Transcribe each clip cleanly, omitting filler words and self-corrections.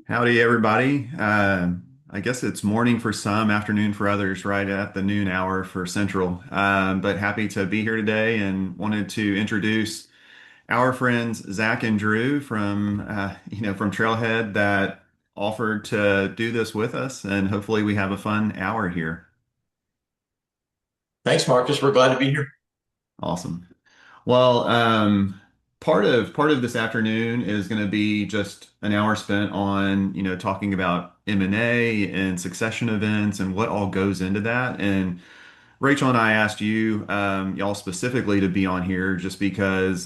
Howdy, everybody. I guess it's morning for some, afternoon for others, right at the noon hour for Central. But happy to be here today and wanted to introduce our friends Zach and Drew from Trailhead that offered to do this with us, and hopefully we have a fun hour here. Thanks, Marcus. We're glad to be here. Awesome. Well, part of this afternoon is going to be just an hour spent on, talking about M&A and succession events and what all goes into that. And Rachel and I asked you, y'all specifically to be on here just because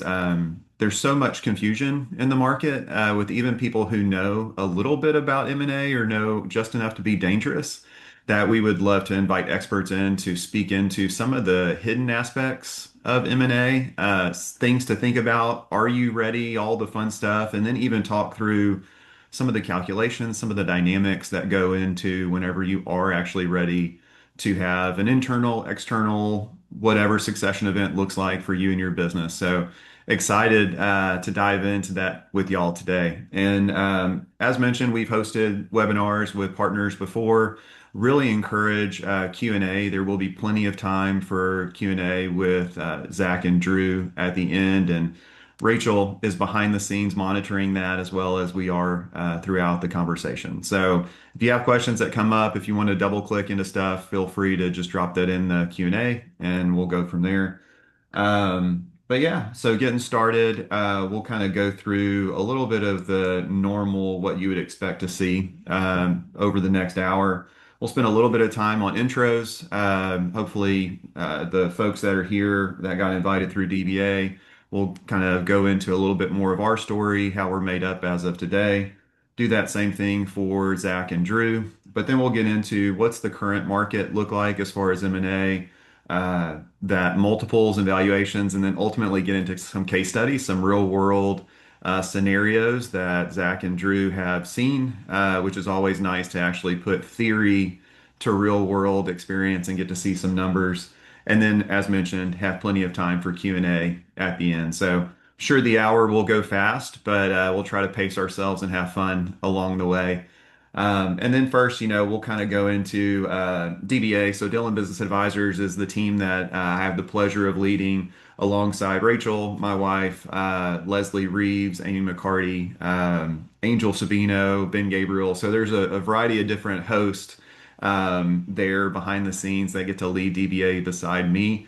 there's so much confusion in the market with even people who know a little bit about M&A or know just enough to be dangerous, that we would love to invite experts in to speak into some of the hidden aspects of M&A, things to think about. Are you ready? All the fun stuff, and then even talk through some of the calculations, some of the dynamics that go into whenever you are actually ready to have an internal, external, whatever succession event looks like for you and your business. So excited to dive into that with y'all today. And as mentioned, we've hosted webinars with partners before. Really encourage Q&A. There will be plenty of time for Q&A with Zach and Drew at the end. And Rachel is behind the scenes monitoring that as well as we are throughout the conversation. So if you have questions that come up, if you want to double click into stuff, feel free to just drop that in the Q&A and we'll go from there. But yeah, so getting started, we'll kind of go through a little bit of the normal, what you would expect to see over the next hour. We'll spend a little bit of time on intros. Hopefully, the folks that are here that got invited through DBA will kind of go into a little bit more of our story, how we're made up as of today. Do that same thing for Zach and Drew, but then we'll get into what's the current market look like as far as M&A, that multiples and valuations, and then ultimately get into some case studies, some real world scenarios that Zach and Drew have seen, which is always nice to actually put theory to real world experience and get to see some numbers. And then, as mentioned, have plenty of time for Q&A at the end. So sure, the hour will go fast, but we'll try to pace ourselves and have fun along the way. And then first, we'll kind of go into DBA. So Dillon Business Advisors is the team that I have the pleasure of leading alongside Rachel, my wife, Leslie Reeves, Amy McCarty, Angel Sabino, Ben Gabriel. So there's a variety of different hosts there behind the scenes that get to lead DBA beside me.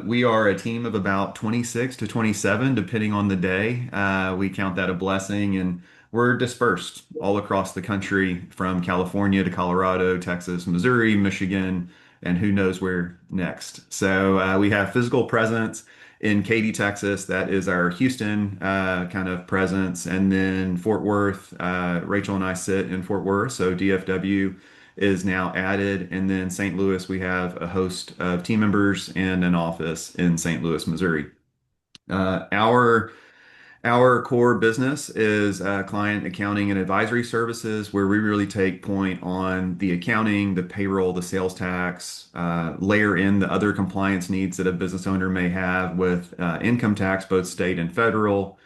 We are a team of about 26 to 27, depending on the day. We count that a blessing, and we're dispersed all across the country from California to Colorado, Texas, Missouri, Michigan, and who knows where next. So we have physical presence in Katy, Texas. That is our Houston kind of presence. And then Fort Worth, Rachel and I sit in Fort Worth. So DFW is now added. And then St. Louis, we have a host of team members and an office in St. Louis, Missouri. Our core business is client accounting and advisory services, where we really take point on the accounting, the payroll, the sales tax, layer in the other compliance needs that a business owner may have with income tax, both state and federal,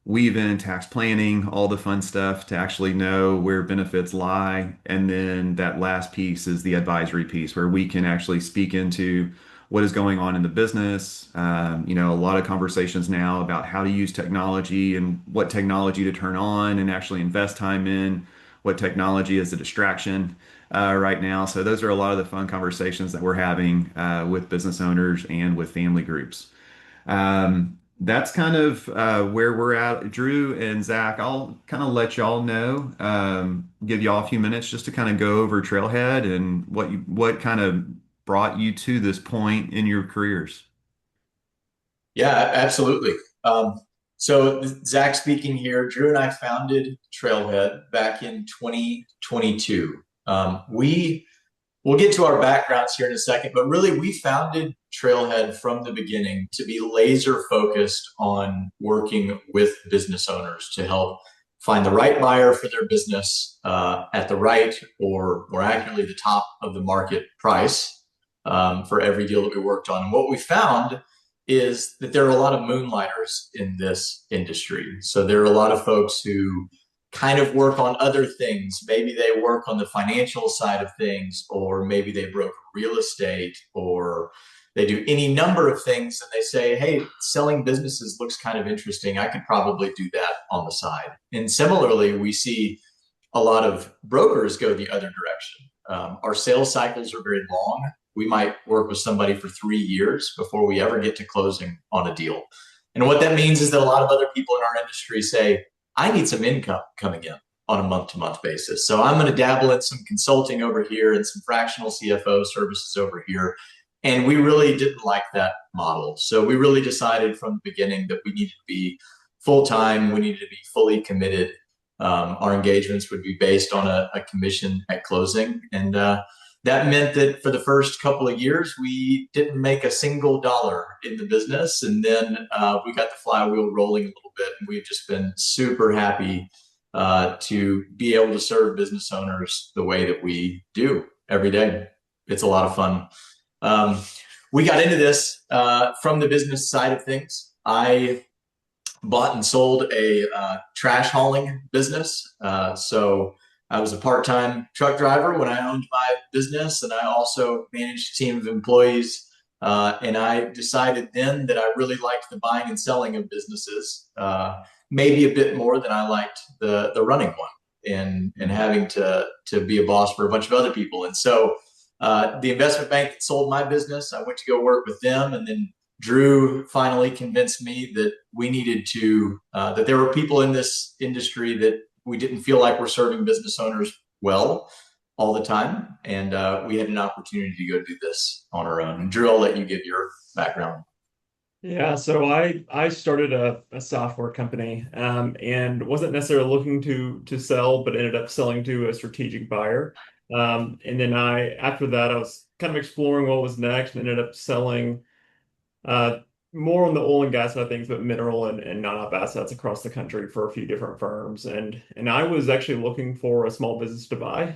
weave in tax planning, all the fun stuff to actually know where benefits lie. And then that last piece is the advisory piece where we can actually speak into what is going on in the business. A lot of conversations now about how to use technology and what technology to turn on and actually invest time in, what technology is a distraction right now. So those are a lot of the fun conversations that we're having with business owners and with family groups. That's kind of where we're at. Drew and Zach, I'll kind of let y'all know, give y'all a few minutes just to kind of go over Trailhead and what kind of brought you to this point in your careers. Yeah, absolutely. Zach speaking here. Drew and I founded Trailhead back in 2022. We'll get to our backgrounds here in a second, but really we founded Trailhead from the beginning to be laser focused on working with business owners to help find the right buyer for their business at the right, or more accurately, the top of the market price for every deal that we worked on. And what we found is that there are a lot of moonlighters in this industry. So there are a lot of folks who kind of work on other things. Maybe they work on the financial side of things, or maybe they broker real estate, or they do any number of things. And they say, hey, selling businesses looks kind of interesting. I could probably do that on the side. And similarly, we see a lot of brokers go the other direction. Our sales cycles are very long. We might work with somebody for 3 years before we ever get to closing on a deal. And what that means is that a lot of other people in our industry say, I need some income coming in on a month to month basis. So I'm going to dabble in some consulting over here and some fractional CFO services over here. And we really didn't like that model. So we really decided from the beginning that we needed to be full time, we needed to be fully committed. Our engagements would be based on a commission at closing. And that meant that for the first couple of years, we didn't make a single dollar in the business. And then we got the flywheel rolling a little bit. And we've just been super happy to be able to serve business owners the way that we do every day. It's a lot of fun. Um, we got into this from the business side of things. I bought and sold a trash hauling business. So I was a part-time truck driver when I owned my business, and I also managed a team of employees. And I decided then that I really liked the buying and selling of businesses, maybe a bit more than I liked the running one and having to be a boss for a bunch of other people. And so the investment bank that sold my business, I went to go work with them, and then Drew finally convinced me that we needed to, that there were people in this industry that we didn't feel like were serving business owners well all the time. And we had an opportunity to go do this on our own. And Drew, I'll let you give your background. Yeah, so I started a software company and wasn't necessarily looking to sell, but ended up selling to a strategic buyer. And then after that I was kind of exploring what was next and ended up selling uh, more on the oil and gas side of things, but mineral and non-op assets across the country for a few different firms. And I was actually looking for a small business to buy,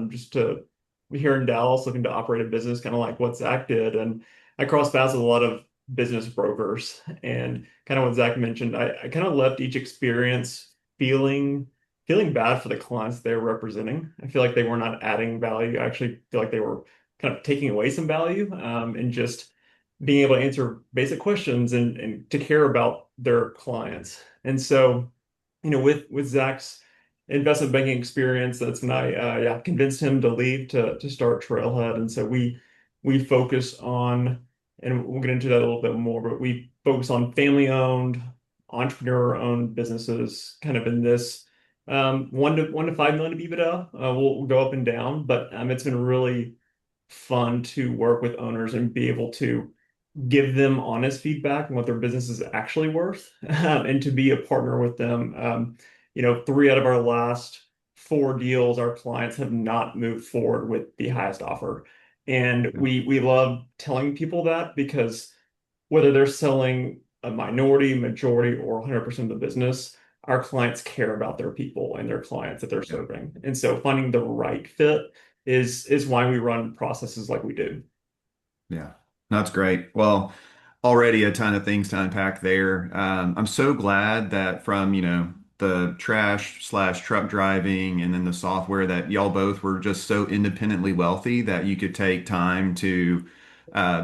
just to here in Dallas, looking to operate a business, kind of like what Zach did. And I crossed paths with a lot of business brokers, and kind of what Zach mentioned, I kind of left each experience feeling bad for the clients they were representing. I feel like they were not adding value. I actually feel like they were kind of taking away some value, and just being able to answer basic questions and to care about their clients. And so, with Zach's investment banking experience, that's when I yeah, convinced him to leave to start Trailhead. And so we focus on, and we'll get into that a little bit more, but we focus on family-owned, entrepreneur-owned businesses, kind of in this 1 to 5 million of EBITDA. We'll go up and down, but it's been really fun to work with owners and be able to give them honest feedback on what their business is actually worth, and to be a partner with them. 3 out of our last 4 deals, our clients have not moved forward with the highest offer. And we love telling people that, because whether they're selling a minority, majority, or 100% of the business, our clients care about their people and their clients that they're Yeah. serving. And so finding the right fit is why we run processes like we do. Yeah, that's great. Well, already a ton of things to unpack there. I'm so glad that from, the trash slash truck driving and then the software that y'all both were just so independently wealthy that you could take time to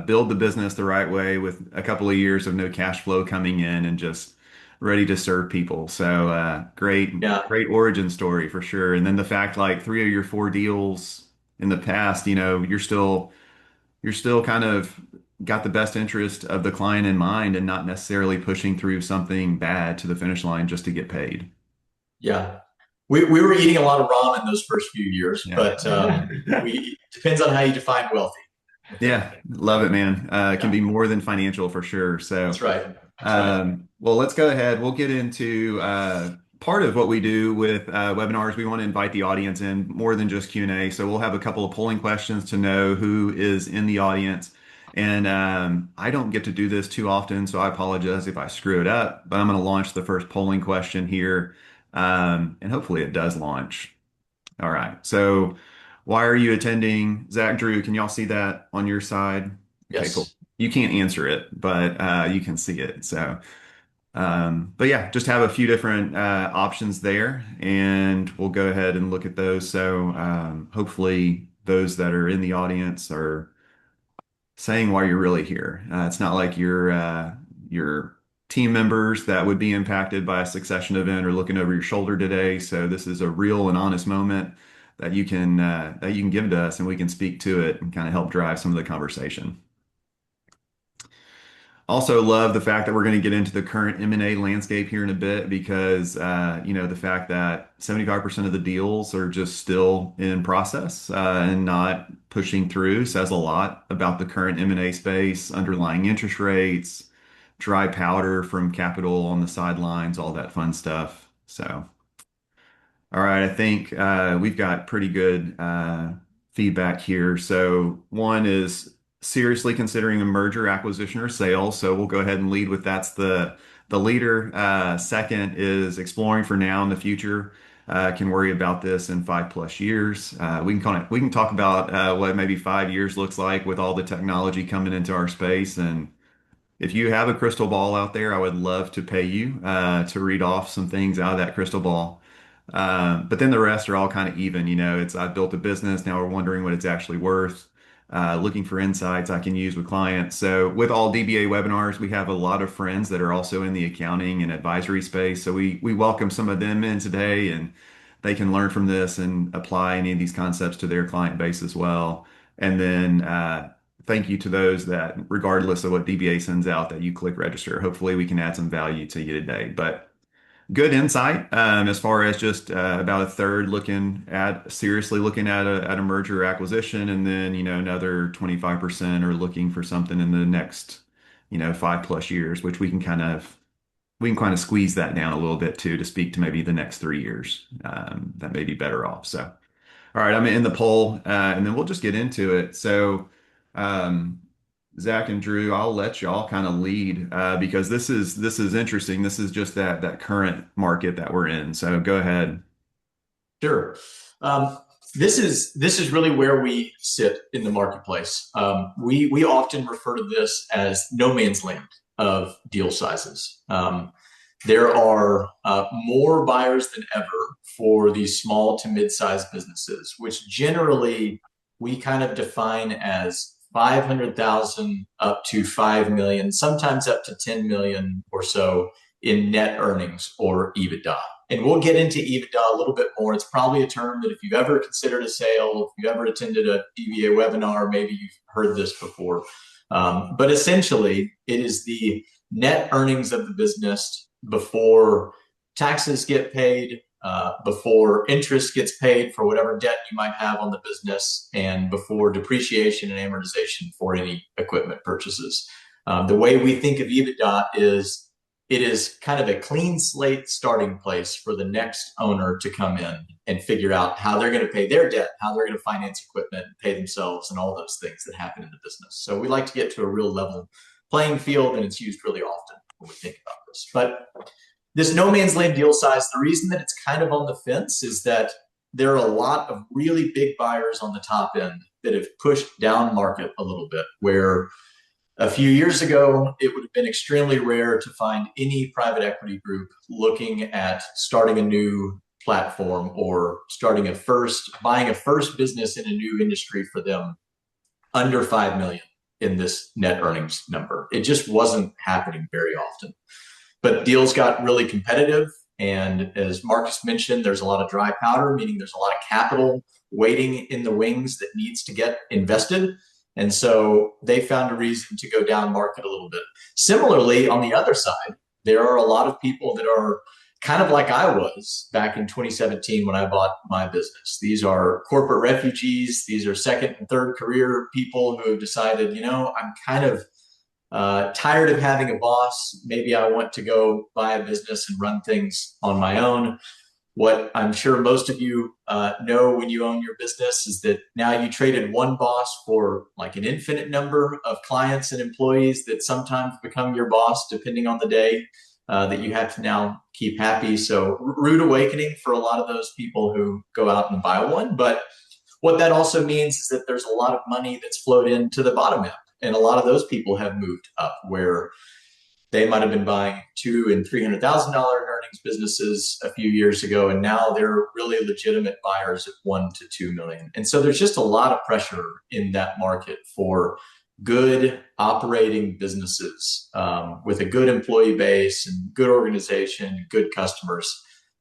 build the business the right way with a couple of years of no cash flow coming in and just ready to serve people. So Yeah. great origin story for sure. And then the fact like 3 of your 4 deals in the past, you're still kind of got the best interest of the client in mind and not necessarily pushing through something bad to the finish line just to get paid. Yeah. We were eating a lot of ramen those first few years, Yeah. but we depends on how you define wealthy, I think. Yeah. Love it, man. It can Yeah. be more than financial for sure. That's So, right. That's right. well, let's go ahead. We'll get into part of what we do with webinars. We want to invite the audience in more than just Q&A. So we'll have a couple of polling questions to know who is in the audience. And I don't get to do this too often, so I apologize if I screw it up. But I'm going to launch the first polling question here, and hopefully it does launch. All right. So, why are you attending? Zach, Drew, can y'all see that on your side? Okay, cool. Yes. You can't answer it, but you can see it. So, But yeah, just have a few different options there, and we'll go ahead and look at those. So hopefully, those that are in the audience are saying why you're really here. It's not like your team members that would be impacted by a succession event or looking over your shoulder today. So this is a real and honest moment that you can give to us, and we can speak to it and kind of help drive some of the conversation. Also love the fact that we're going to get into the current M&A landscape here in a bit because the fact that 75% of the deals are just still in process and not pushing through says a lot about the current M&A space, underlying interest rates, dry powder from capital on the sidelines, all that fun stuff. So all right, I think we've got pretty good feedback here. So one is seriously considering a merger, acquisition, or sale. So we'll go ahead and lead with that's the leader. Second is exploring for now and the future. Can worry about this in 5+ years. We can talk about what maybe 5 years looks like with all the technology coming into our space. And if you have a crystal ball out there, I would love to pay you to read off some things out of that crystal ball. But then the rest are all kind of even. It's I've built a business. Now we're wondering what it's actually worth. Looking for insights I can use with clients. So with all DBA webinars, we have a lot of friends that are also in the accounting and advisory space. So we welcome some of them in today, and they can learn from this and apply any of these concepts to their client base as well. And then thank you to those that, regardless of what DBA sends out, that you click register. Hopefully, we can add some value to you today. But good insight as far as just about a third seriously looking at a merger or acquisition, and then another 25% are looking for something in the next 5+ years, which we can kind of squeeze that down a little bit too to speak to maybe the next 3 years that may be better off. So. All right, I'm in the poll, and then we'll just get into it. So, um, Zach and Drew, I'll let y'all kind of lead because this is interesting. This is just that current market that we're in. So go ahead. Sure. Um, this is really where we sit in the marketplace. We often refer to this as no man's land of deal sizes. There are more buyers than ever for these small to mid-sized businesses, which generally we kind of define as 500,000 up to 5 million, sometimes up to 10 million or so in net earnings or EBITDA. And we'll get into EBITDA a little bit more. It's probably a term that if you've ever considered a sale, if you ever attended a DBA webinar, maybe you've heard this before. But essentially, it is the net earnings of the business before taxes get paid, before interest gets paid for whatever debt you might have on the business, and before depreciation and amortization for any equipment purchases. The way we think of EBITDA is it is kind of a clean slate starting place for the next owner to come in and figure out how they're going to pay their debt, how they're going to finance equipment, pay themselves, and all those things that happen in the business. So we like to get to a real level playing field, and it's used really often when we think about this. But this no man's land deal size, the reason that it's kind of on the fence is that there are a lot of really big buyers on the top end that have pushed down market a little bit, where a few years ago, it would have been extremely rare to find any private equity group looking at starting a new platform or buying a first business in a new industry for them under 5 million in this net earnings number. It just wasn't happening very often. But deals got really competitive. And as Marcus mentioned, there's a lot of dry powder, meaning there's a lot of capital waiting in the wings that needs to get invested. And so they found a reason to go down market a little bit. Similarly, on the other side, there are a lot of people that are kind of like I was back in 2017 when I bought my business. These are corporate refugees. These are second and third career people who have decided, I'm kind of tired of having a boss. Maybe I want to go buy a business and run things on my own. What I'm sure most of you know when you own your business is that now you traded one boss for like an infinite number of clients and employees that sometimes become your boss depending on the day that you have to now keep happy. So rude awakening for a lot of those people who go out and buy one. But what that also means is that there's a lot of money that's flowed into the bottom end. And a lot of those people have moved up where They might have been buying two and $300,000 in earnings businesses a few years ago, and now they're really legitimate buyers at 1 to 2 million. And so there's just a lot of pressure in that market for good operating businesses with a good employee base and good organization, good customers.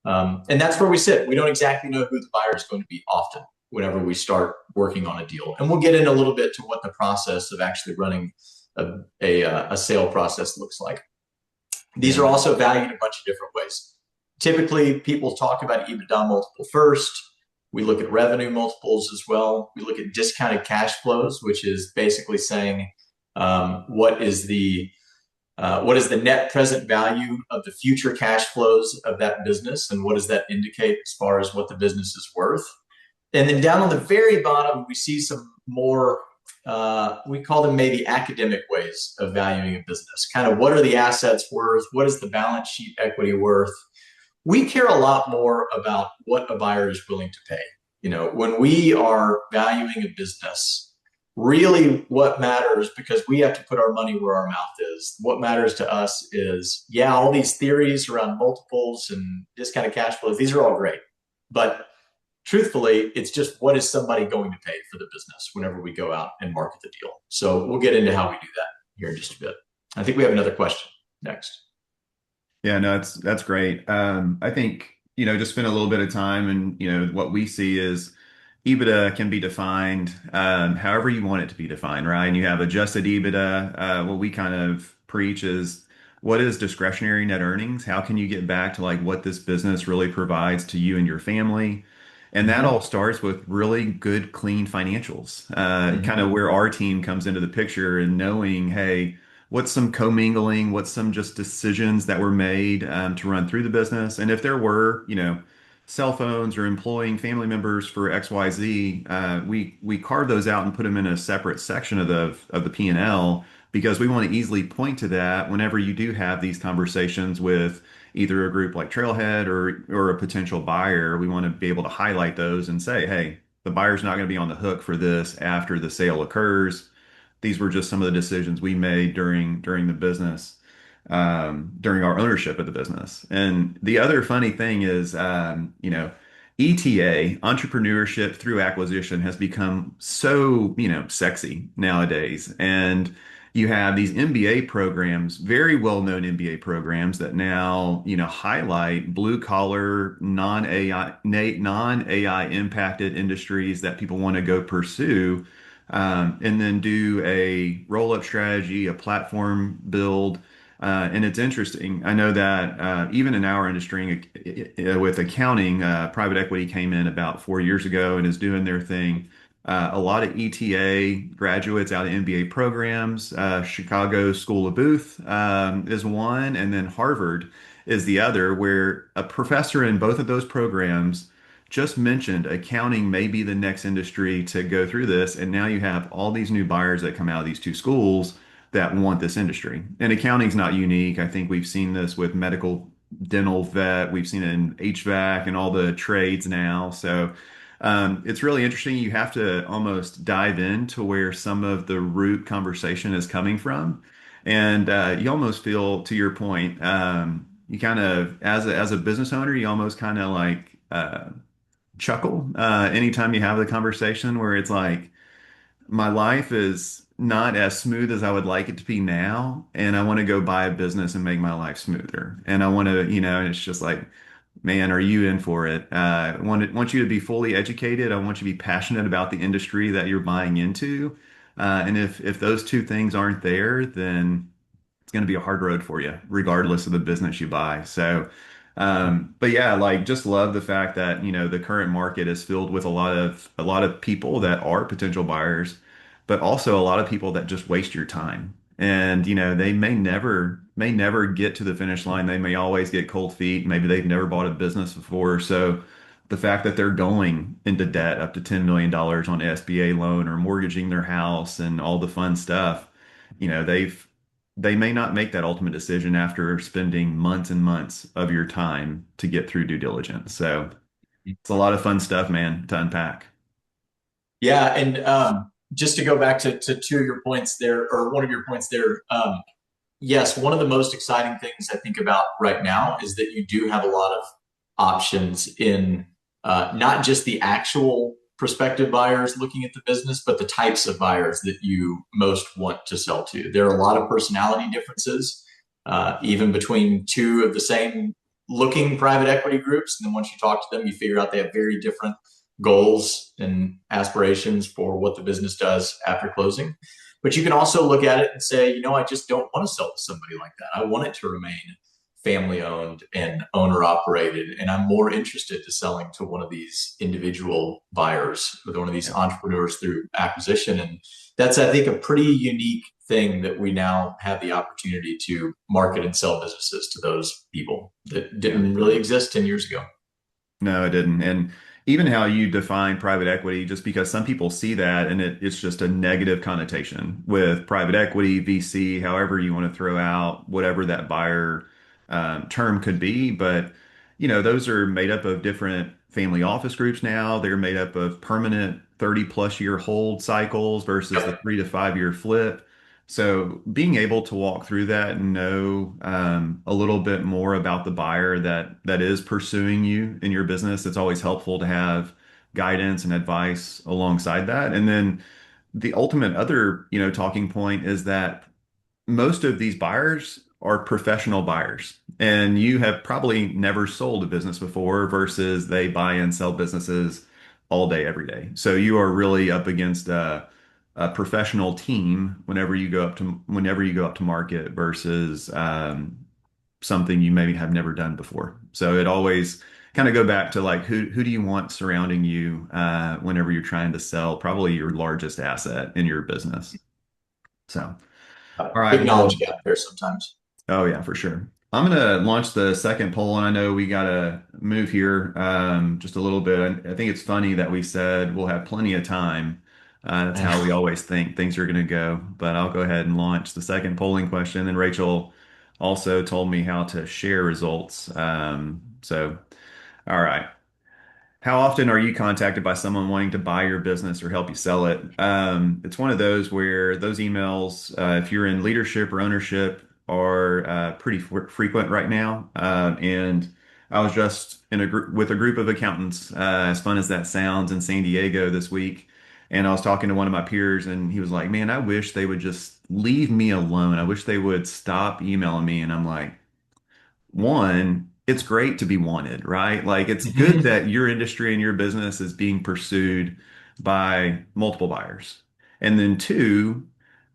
And that's where we sit. We don't exactly know who the buyer is going to be often whenever we start working on a deal. And we'll get in a little bit to what the process of actually running a sale process looks like. These are Yeah. also valued a bunch of different ways. Typically, people talk about EBITDA multiple first. We look at revenue multiples as well. We look at discounted cash flows, which is basically saying what is the net present value of the future cash flows of that business, and what does that indicate as far as what the business is worth? And then down on the very bottom, we see some more, we call them maybe academic ways of valuing a business. Kind of what are the assets worth? What is the balance sheet equity worth? We care a lot more about what a buyer is willing to pay. When we are valuing a business, really what matters, because we have to put our money where our mouth is, what matters to us is, yeah, all these theories around multiples and discounted cash flows, these are all great. But truthfully, it's just what is somebody going to pay for the business whenever we go out and market the deal. So we'll get into how we do that here in just a bit. I think we have another question next. Yeah, no, that's great. I think, just spend a little bit of time and, what we see is EBITDA can be defined however you want it to be defined, right? And you have adjusted EBITDA. What we kind of preach is what is discretionary net earnings? How can you get back to like what this business really provides to you and your family? And that Mm-hmm. all starts with really good, clean financials. Kind Mm-hmm. of where our team comes into the picture and knowing, hey, what's some commingling, what's some just decisions that were made to run through the business. And if there were, cell phones or employing family members for XYZ, we carve those out and put them in a separate section of the P&L because we want to easily point to that whenever you do have these conversations with either a group like Trailhead or a potential buyer. We want to be able to highlight those and say, hey, the buyer's not going to be on the hook for this after the sale occurs. These were just some of the decisions we made during the business, during our ownership of the business. And the other funny thing is, ETA, entrepreneurship through acquisition, has become so, sexy nowadays. And you have these MBA programs, very well-known MBA programs that now, highlight blue collar, non-AI impacted industries that people want to go pursue, and then do a roll-up strategy, a platform build. And it's interesting. I know that even in our industry, with accounting, private equity came in about 4 years ago and is doing their thing. A lot of ETA graduates out of MBA programs. Chicago School of Booth is one, and then Harvard is the other, where a professor in both of those programs just mentioned accounting may be the next industry to go through this. And now you have all these new buyers that come out of these two schools that want this industry. And accounting's not unique. I think we've seen this with medical, dental, vet. We've seen it in HVAC and all the trades now. So it's really interesting. You have to almost dive into where some of the root conversation is coming from. And you almost feel, to your point, you kind of, as a business owner, you almost kind of like chuckle anytime you have the conversation where it's like, my life is not as smooth as I would like it to be now, and I want to go buy a business and make my life smoother. And I want to, and it's just like, man, are you in for it? Want you to be fully educated. I want you to be passionate about the industry that you're buying into. And if those two things aren't there, then it's going to be a hard road for you, regardless of the business you buy. So, but yeah, like just love the fact that, the current market is filled with a lot of people that are potential buyers, but also a lot of people that just waste your time. And, they may never get to the finish line. They may always get cold feet. Maybe they've never bought a business before. So the fact that they're going into debt up to $10 million on SBA loan or mortgaging their house and all the fun stuff, they may not make that ultimate decision after spending months and months of your time to get through due diligence. So it's a lot of fun stuff, man, to unpack. Yeah, and just to go back to two of your points there, or one of your points there, yes, one of the most exciting things I think about right now is that you do have a lot of options in not just the actual prospective buyers looking at the business, but the types of buyers that you most want to sell to. There are a lot of personality differences, even between two of the same looking private equity groups. And then once you talk to them, you figure out they have very different goals and aspirations for what the business does after closing. But you can also look at it and say, I just don't want to sell to somebody like that. I want it to remain family owned and owner operated. And I'm more interested to selling to one of these individual buyers with one of these Yeah. entrepreneurs through acquisition. And that's, I think, a pretty unique thing that we now have the opportunity to market and sell businesses to those people that Yeah. didn't really exist 10 years ago. No, it didn't. And even how you define private equity, just because some people see that and it's just a negative connotation with private equity, VC, however you want to throw out whatever that buyer term could be. But, those are made up of different family office groups now. They're made up of permanent 30 plus year hold cycles versus the Yep. 3 to 5 year flip. So being able to walk through that and know a little bit more about the buyer that is pursuing you in your business, it's always helpful to have guidance and advice alongside that. And then the ultimate other, talking point is that most of these buyers are professional buyers, and you have probably never sold a business before versus they buy and sell businesses all day, every day. So you are really up against a professional team whenever you go up to market versus something you maybe have never done before. So it always kind of go back to like who do you want surrounding you whenever you're trying to sell probably your largest asset in your business. So. All right. Big knowledge Well, gap there sometimes. oh yeah, for sure. I'm gonna launch the second poll, and I know we gotta move here just a little bit. I think it's funny that we said we'll have plenty of time. That's how we always think things are gonna go. But I'll go ahead and launch the second polling question. And Rachel also told me how to share results. So, all right. How often are you contacted by someone wanting to buy your business or help you sell it? It's one of those where those emails, if you're in leadership or ownership, are pretty frequent right now. And I was just in a group with a group of accountants, as fun as that sounds, in San Diego this week. And I was talking to one of my peers, and he was like, "Man, I wish they would just leave me alone. I wish they would stop emailing me." And I'm like, one, it's great to be wanted, right? Like it's good Mhm. that your industry and your business is being pursued by multiple buyers. And then two,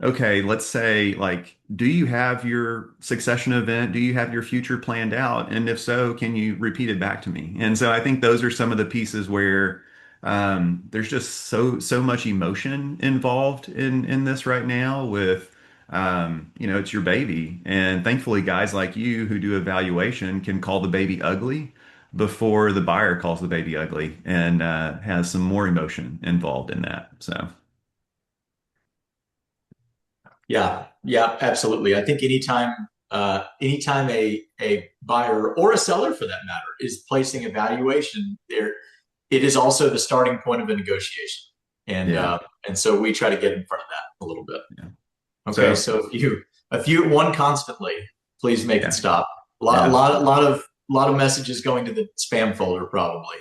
okay, let's say like, do you have your succession event? Do you have your future planned out? And if so, can you repeat it back to me? And so I think those are some of the pieces where there's just so much emotion involved in this right now with it's your baby. And thankfully, guys like you who do evaluation can call the baby ugly before the buyer calls the baby ugly and has some more emotion involved in that. So, Yeah, yeah, absolutely. I think anytime a buyer or a seller for that matter is placing a valuation there, it is also the starting point of a negotiation. And yeah, uh, and so we try to get in front of that a little bit. yeah. Okay, So, so if you one constantly, please make it yeah, stop. yeah, Lot of messages going to the spam folder probably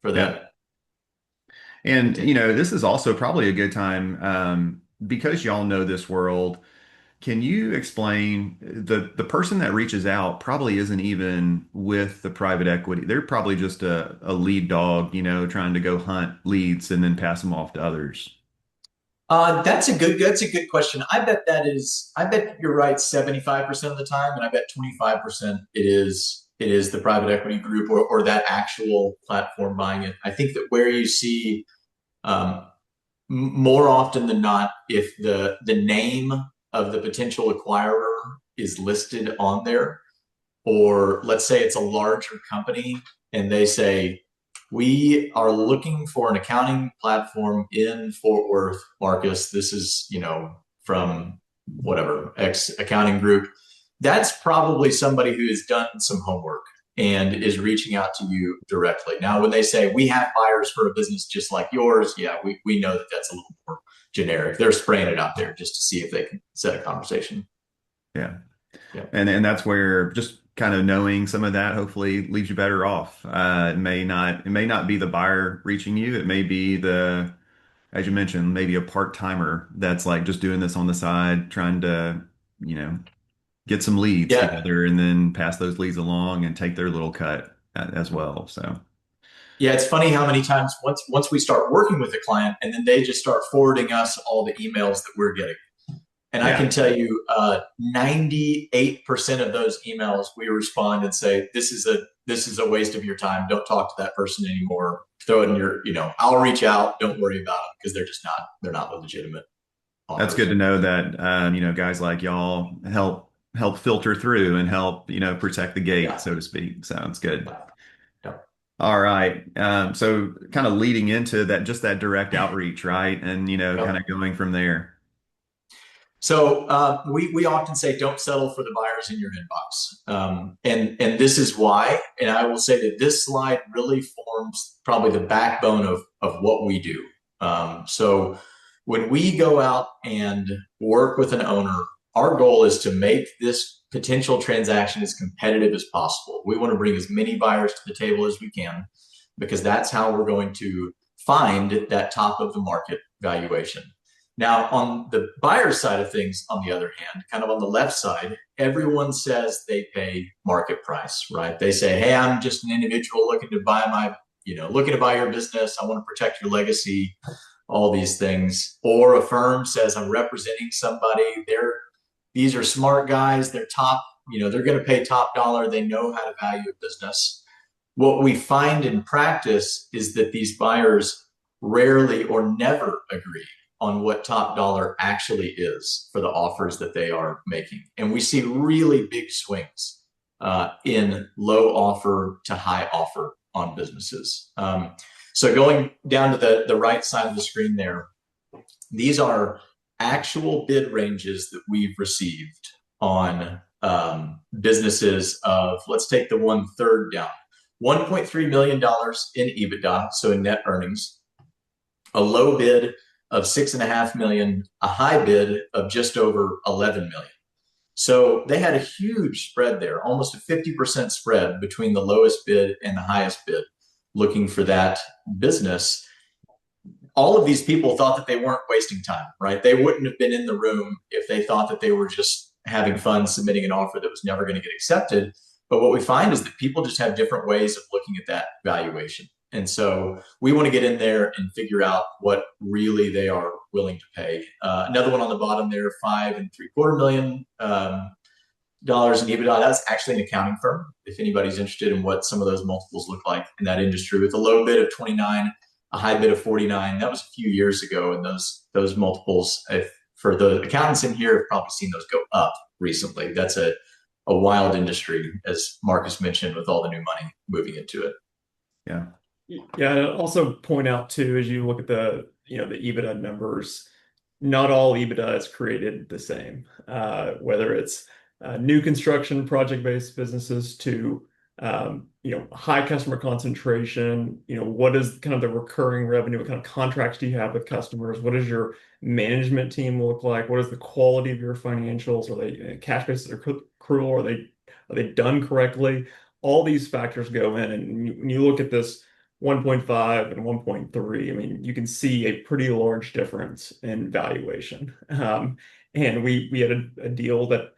for yeah. that. And, this is also probably a good time because y'all know this world. Can you explain the person that reaches out probably isn't even with the private equity. They're probably just a lead dog, trying to go hunt leads and then pass them off to others. That's a good question. I bet you're right 75% of the time, and I bet 25% it is the private equity group or that actual platform buying it. I think that where you see um, more often than not, if the name of the potential acquirer is listed on there, or let's say it's a larger company and they say, we are looking for an accounting platform in Fort Worth, Marcus. This is, from whatever X accounting group. That's probably somebody who has done some homework and is reaching out to you directly. Now, when they say we have buyers for a business just like yours, yeah, we know that that's a little more generic. They're spraying it out there just to see if they can set a conversation. Yeah. Yeah. And that's where just kind of knowing some of that hopefully leaves you better off. It may not be the buyer reaching you. It may be as you mentioned, maybe a part-timer that's like just doing this on the side, trying to, you know, get some leads Yeah. together and then pass those leads along and take their little cut as well. So Yeah, it's funny how many times once we start working with a client and then they just start forwarding us all the emails that we're getting. And I can yeah, tell you, 98% of those emails we respond and say, this is a waste of your time. Don't talk to that person anymore. Throw it in I'll reach out. Don't worry about them because they're not legitimate that's good to offers. know that guys like y'all help filter through and help, protect the gate, Yeah. so to speak. So it's good. Yeah. Yeah. All right. So kind of leading into that, just that direct outreach, right? And, kind Yep. of going from there. So we often say don't settle for the buyers in your inbox, and this is why. And I will say that this slide really forms probably the backbone of what we do. So when we go out and work with an owner, our goal is to make this potential transaction as competitive as possible. We want to bring as many buyers to the table as we can because that's how we're going to find that top of the market valuation. Now, on the buyer side of things, on the other hand, kind of on the left side, everyone says they pay market price, right? They say, hey, I'm just an individual looking to buy your business. I want to protect your legacy, all these things. Or a firm says, I'm representing somebody. These are smart guys. They're top, they're going to pay top dollar. They know how to value a business. What we find in practice is that these buyers rarely or never agree on what top dollar actually is for the offers that they are making. And we see really big swings in low offer to high offer on businesses. So going down to the right side of the screen there, these are actual bid ranges that we've received on businesses of, let's take the one third down, $1.3 million in EBITDA, so in net earnings, a low bid of 6.5 million, a high bid of just over 11 million. So they had a huge spread there, almost a 50% spread between the lowest bid and the highest bid, looking for that business. All of these people thought that they weren't wasting time, right? They wouldn't have been in the room if they thought that they were just having fun submitting an offer that was never going to get accepted. But what we find is that people just have different ways of looking at that valuation. And so we want to get in there and figure out what really they are willing to pay. Another one on the bottom there, 5.75 million dollars in EBITDA. That's actually an accounting firm. If anybody's interested in what some of those multiples look like in that industry, with a low bid of 29, a high bid of 49. That was a few years ago, and those multiples, if for the accountants in here, have probably seen those go up recently. That's a wild industry, as Marcus mentioned, with all the new money moving into it. Yeah. Yeah, and I'd also point out too, as you look at the EBITDA numbers, not all EBITDA is created the same. Whether it's new construction project-based businesses to high customer concentration, what is kind of the recurring revenue? What kind of contracts do you have with customers? What does your management team look like? What is the quality of your financials? Are they cash basis or accrual? Are they done correctly? All these factors go in, and when you look at this 1.5 and 1.3, I mean, you can see a pretty large difference in valuation. And we had a deal that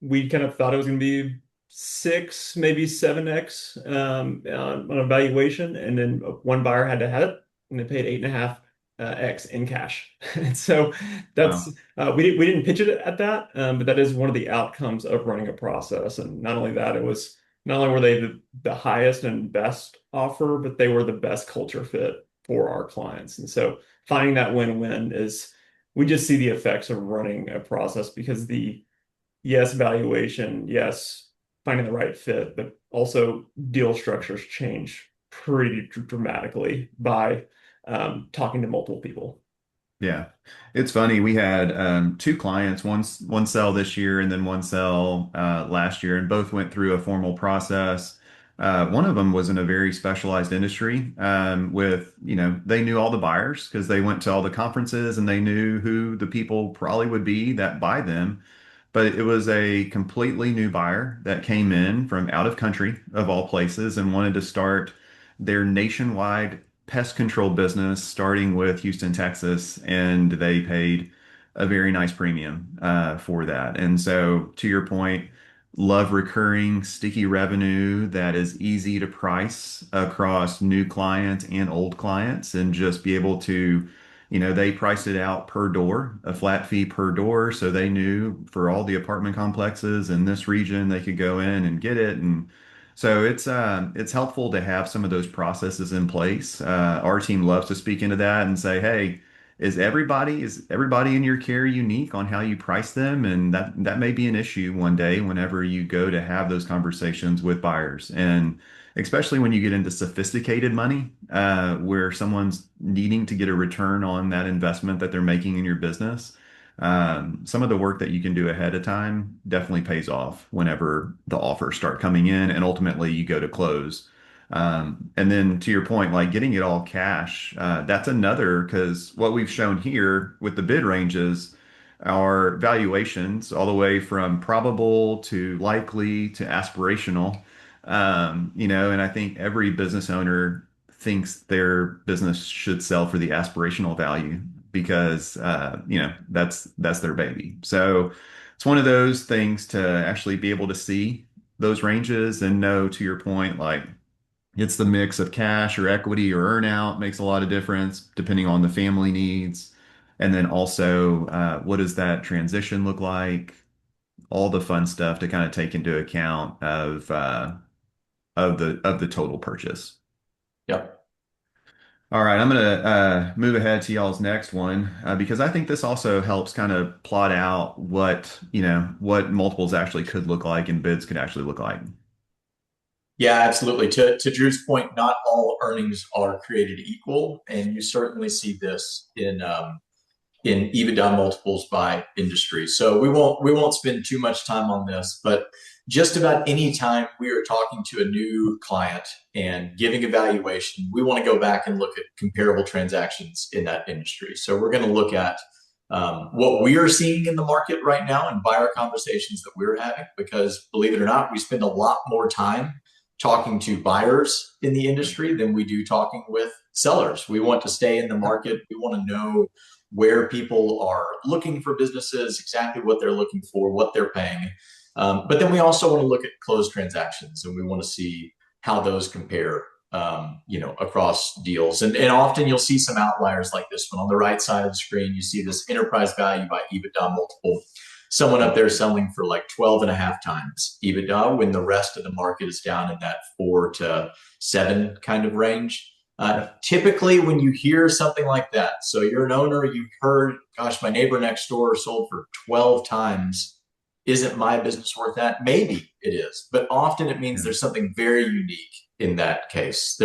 we kind of thought it was going to be 6, maybe 7x on a valuation, and then one buyer had to have it, and they paid 8.5 x in cash. And so that's Wow. we didn't pitch it at that, but that is one of the outcomes of running a process. And not only that, it was not only were they the highest and best offer, but they were the best culture fit for our clients. And so finding that win-win is we just see the effects of running a process because the yes, valuation, yes, finding the right fit, but also deal structures change pretty dramatically by talking to multiple people. Yeah. It's funny. We had two clients, one sell this year and then one sell last year, and both went through a formal process. One of them was in a very specialized industry with, they knew all the buyers because they went to all the conferences and they knew who the people probably would be that buy them. but it was a completely new buyer that came in from out of country, of all places, and wanted to start their nationwide pest control business, starting with Houston, Texas, and they paid a very nice premium for that. And so, to your point, love recurring sticky revenue that is easy to price across new clients and old clients, and just be able to, they priced it out per door, a flat fee per door. So they knew for all the apartment complexes in this region, they could go in and get it. And so it's helpful to have some of those processes in place. Our team loves to speak into that and say, hey, is everybody in your care unique on how you price them? And that may be an issue one day whenever you go to have those conversations with buyers. And especially when you get into sophisticated money, where someone's needing to get a return on that investment that they're making in your business. Some of the work that you can do ahead of time definitely pays off whenever the offers start coming in and ultimately you go to close. And then to your point, like getting it all cash, that's another, because what we've shown here with the bid ranges, our valuations all the way from probable to likely to aspirational. And I think every business owner thinks their business should sell for the aspirational value because that's their baby. So it's one of those things to actually be able to see those ranges and know, to your point, like it's the mix of cash or equity or earnout makes a lot of difference depending on the family needs. And then also, what does that transition look like? All the fun stuff to kind of take into account of the total purchase. Yep. All right, I'm gonna move ahead to y'all's next one because I think this also helps kind of plot out what multiples actually could look like and bids could actually look like. Yeah, absolutely. To Drew's point, not all earnings are created equal, and you certainly see this in EBITDA multiples by industry. So we won't spend too much time on this, but just about any time we are talking to a new client and giving a valuation, we want to go back and look at comparable transactions in that industry. So we're going to look at what we are seeing in the market right now and buyer conversations that we're having, because believe it or not, we spend a lot more time talking to buyers in the industry than we do talking with sellers. We want to stay in the market. We want to know where people are looking for businesses, exactly what they're looking for, what they're paying. But then we also want to look at closed transactions, and we want to see how those compare, across deals. And often you'll see some outliers like this one on the right side of the screen. You see this enterprise value by EBITDA multiple. Someone up there selling for like 12 and a half times EBITDA when the rest of the market is down in that 4 to 7 kind of range. Typically, when you hear something like that, so you're an owner, you've heard, gosh, my neighbor next door sold for 12 times. Isn't my business worth that? Maybe it is, but often it means Yeah. there's something very unique in that case.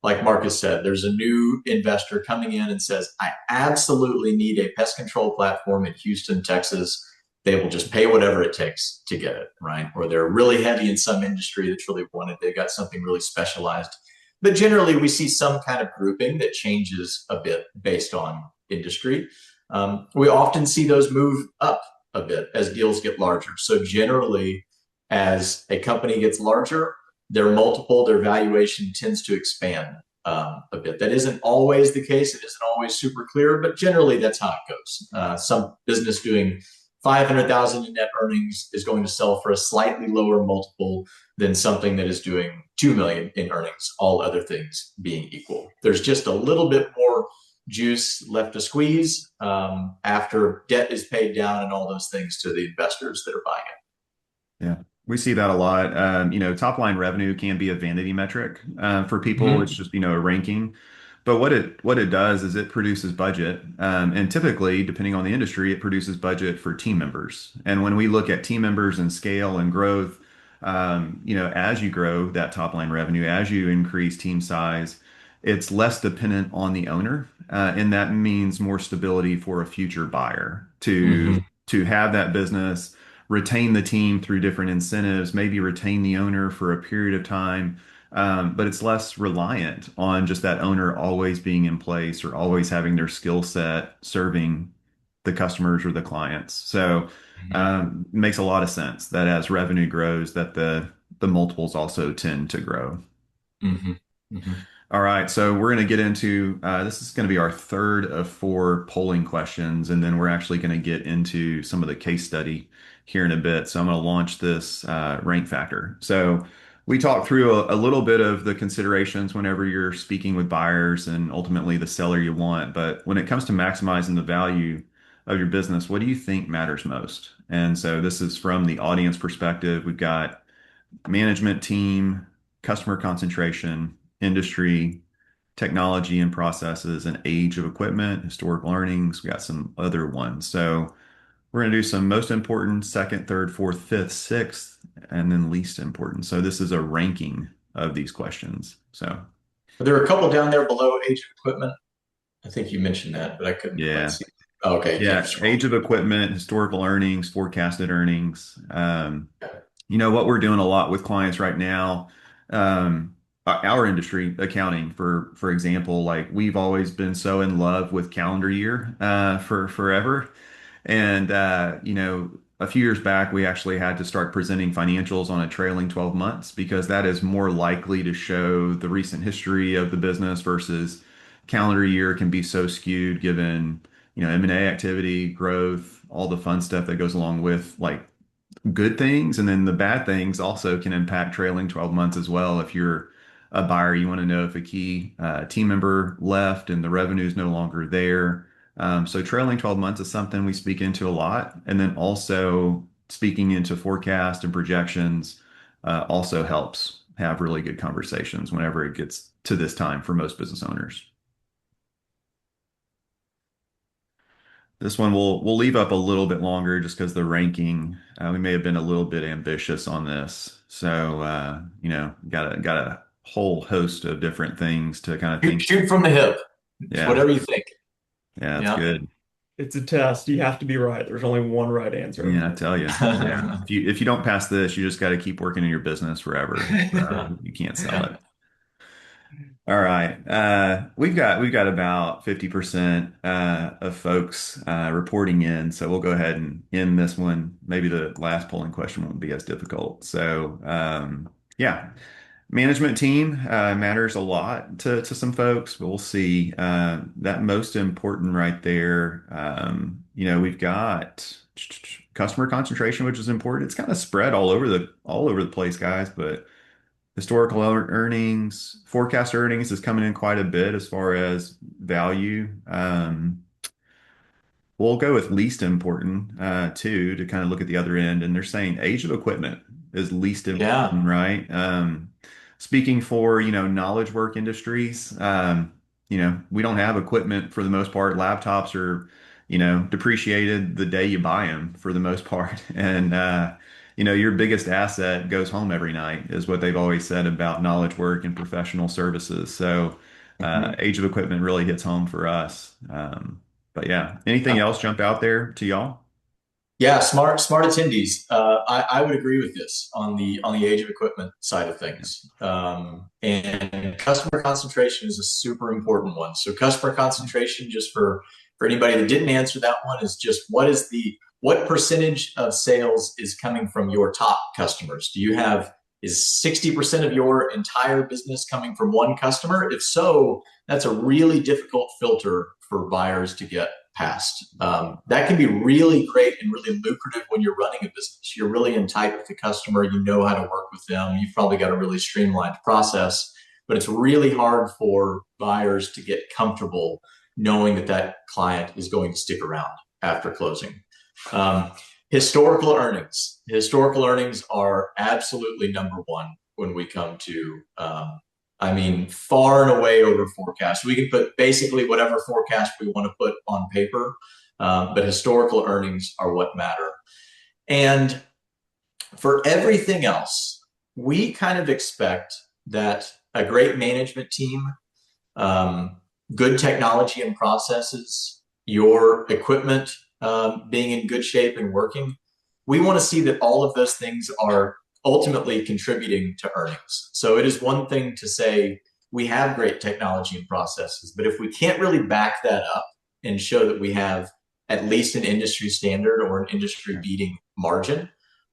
Like Marcus said, there's a new investor coming in and says, I absolutely need a pest control platform in Houston, Texas. They will just pay whatever it takes to get it, right? Or they're really heavy in some industry that's really wanted. They've got something really specialized. But generally, we see some kind of grouping that changes a bit based on industry. We often see those move up a bit as deals get larger. So generally, as a company gets larger, their multiple, their valuation tends to expand a bit. That isn't always the case. It isn't always super clear, but generally that's how it goes. Some business doing 500,000 in net earnings is going to sell for a slightly lower multiple than something that is doing 2 million in earnings, all other things being equal. There's just a little bit more juice left to squeeze after debt is paid down and all those things to the investors that are buying Yeah, we see that a lot. Top line revenue can be a vanity metric for it. people. It's Mm-hmm. just, a ranking. But what it does is it produces budget. And typically, depending on the industry, it produces budget for team members. And when we look at team members and scale and growth, as you grow that top line revenue, as you increase team size, it's less dependent on the owner. And that means more stability for a future buyer Mm-hmm. to have that business retain the team through different incentives, maybe retain the owner for a period of time. But it's less reliant on just that owner always being in place or always having their skill set serving the customers or the clients. So Makes a lot of sense that as revenue grows, that the multiples also tend to grow. Hmm. Hmm. All right, so we're going to get into this is going to be our third of four polling questions, and then we're actually going to get into some of the case study here in a bit. So I'm going to launch this rank factor. So we talked through a little bit of the considerations whenever you're speaking with buyers and ultimately the seller you want. But when it comes to maximizing the value of your business, what do you think matters most? And so this is from the audience perspective. We've got management team, customer concentration, industry, technology and processes, and age of equipment, historical earnings. We got some other ones. So we're going to do some most important, second, third, fourth, fifth, sixth, and then least important. So this is a ranking of these questions. So Are there a couple down there below age of equipment? I think you mentioned that, but I couldn't quite yeah, see. Oh, okay, keep yeah, scrolling. age of equipment, historical earnings, forecasted earnings. What we're doing a lot with clients right now, our industry, accounting, for example, like we've always been so in love with calendar year for forever. And a few years back, we actually had to start presenting financials on a trailing 12 months because that is more likely to show the recent history of the business versus calendar year can be so skewed given, M&A activity, growth, all the fun stuff that goes along with like good things, and then the bad things also can impact trailing 12 months as well. If you're a buyer, you want to know if a key team member left and the revenue is no longer there. So trailing 12 months is something we speak into a lot. And then also speaking into forecast and projections also helps have really good conversations whenever it gets to this time for most business owners. This one we'll leave up a little bit longer just because the ranking, we may have been a little bit ambitious on this. So got a whole host of different things to kind of Shoot, think. shoot from the hip. It's Yeah, whatever you think. yeah, it's Yeah. good. It's a test. You have to be right. There's only one right answer. Yeah, I tell you. Yeah. If you don't pass this, you just got to keep working in your business forever. You can't sell it. All right. We've got about 50% of folks reporting in, so we'll go ahead and end this one. Maybe the last polling question won't be as difficult. So yeah, management team matters a lot to some folks, but we'll see. That most important right there. We've got customer concentration, which is important. It's kind of spread all over the place, guys, but historical earnings, forecast earnings is coming in quite a bit as far as value. We'll go with least important too to kind of look at the other end. And they're saying age of equipment is least Yeah. important, right? Speaking for, knowledge work industries, we don't have equipment for the most part. Laptops are, depreciated the day you buy them for the most part. And, your biggest asset goes home every night is what they've always said about knowledge work and professional services. So, Mhm. age of equipment really hits home for us. But yeah, anything else jump out there to y'all? Yeah, smart attendees. I would agree with this on the age of equipment side of things. And customer concentration is a super important one. So customer concentration, just for anybody that didn't answer that one, is just what percentage of sales is coming from your top customers? Do you have is 60% of your entire business coming from one customer? If so, that's a really difficult filter for buyers to get past. That can be really great and really lucrative when you're running a business. You're really in tight with the customer. You know how to work with them. You've probably got a really streamlined process, but it's really hard for buyers to get comfortable knowing that that client is going to stick around after closing. Um, Historical earnings are absolutely number one when we come to far and away over forecast. We can put basically whatever forecast we want to put on paper, but historical earnings are what matter. And for everything else, we kind of expect that a great management team, um, good technology and processes, your equipment being in good shape and working, we want to see that all of those things are ultimately contributing to earnings. So it is one thing to say we have great technology and processes, but if we can't really back that up and show that we have at least an industry standard or an industry beating margin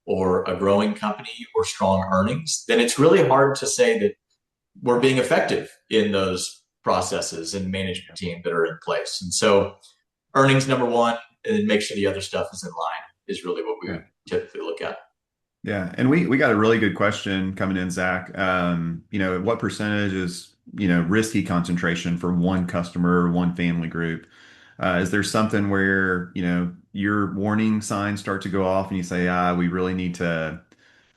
or a growing company or strong earnings, then it's really hard to say that we're being effective in those processes and management team that are in place. And so earnings number one, and then make sure the other stuff is in line is really what we Yeah. would typically look at. Yeah, and we got a really good question coming in, Zach. What percentage is, risky concentration for one customer, one family group? Is there something where, your warning signs start to go off and you say, we really need to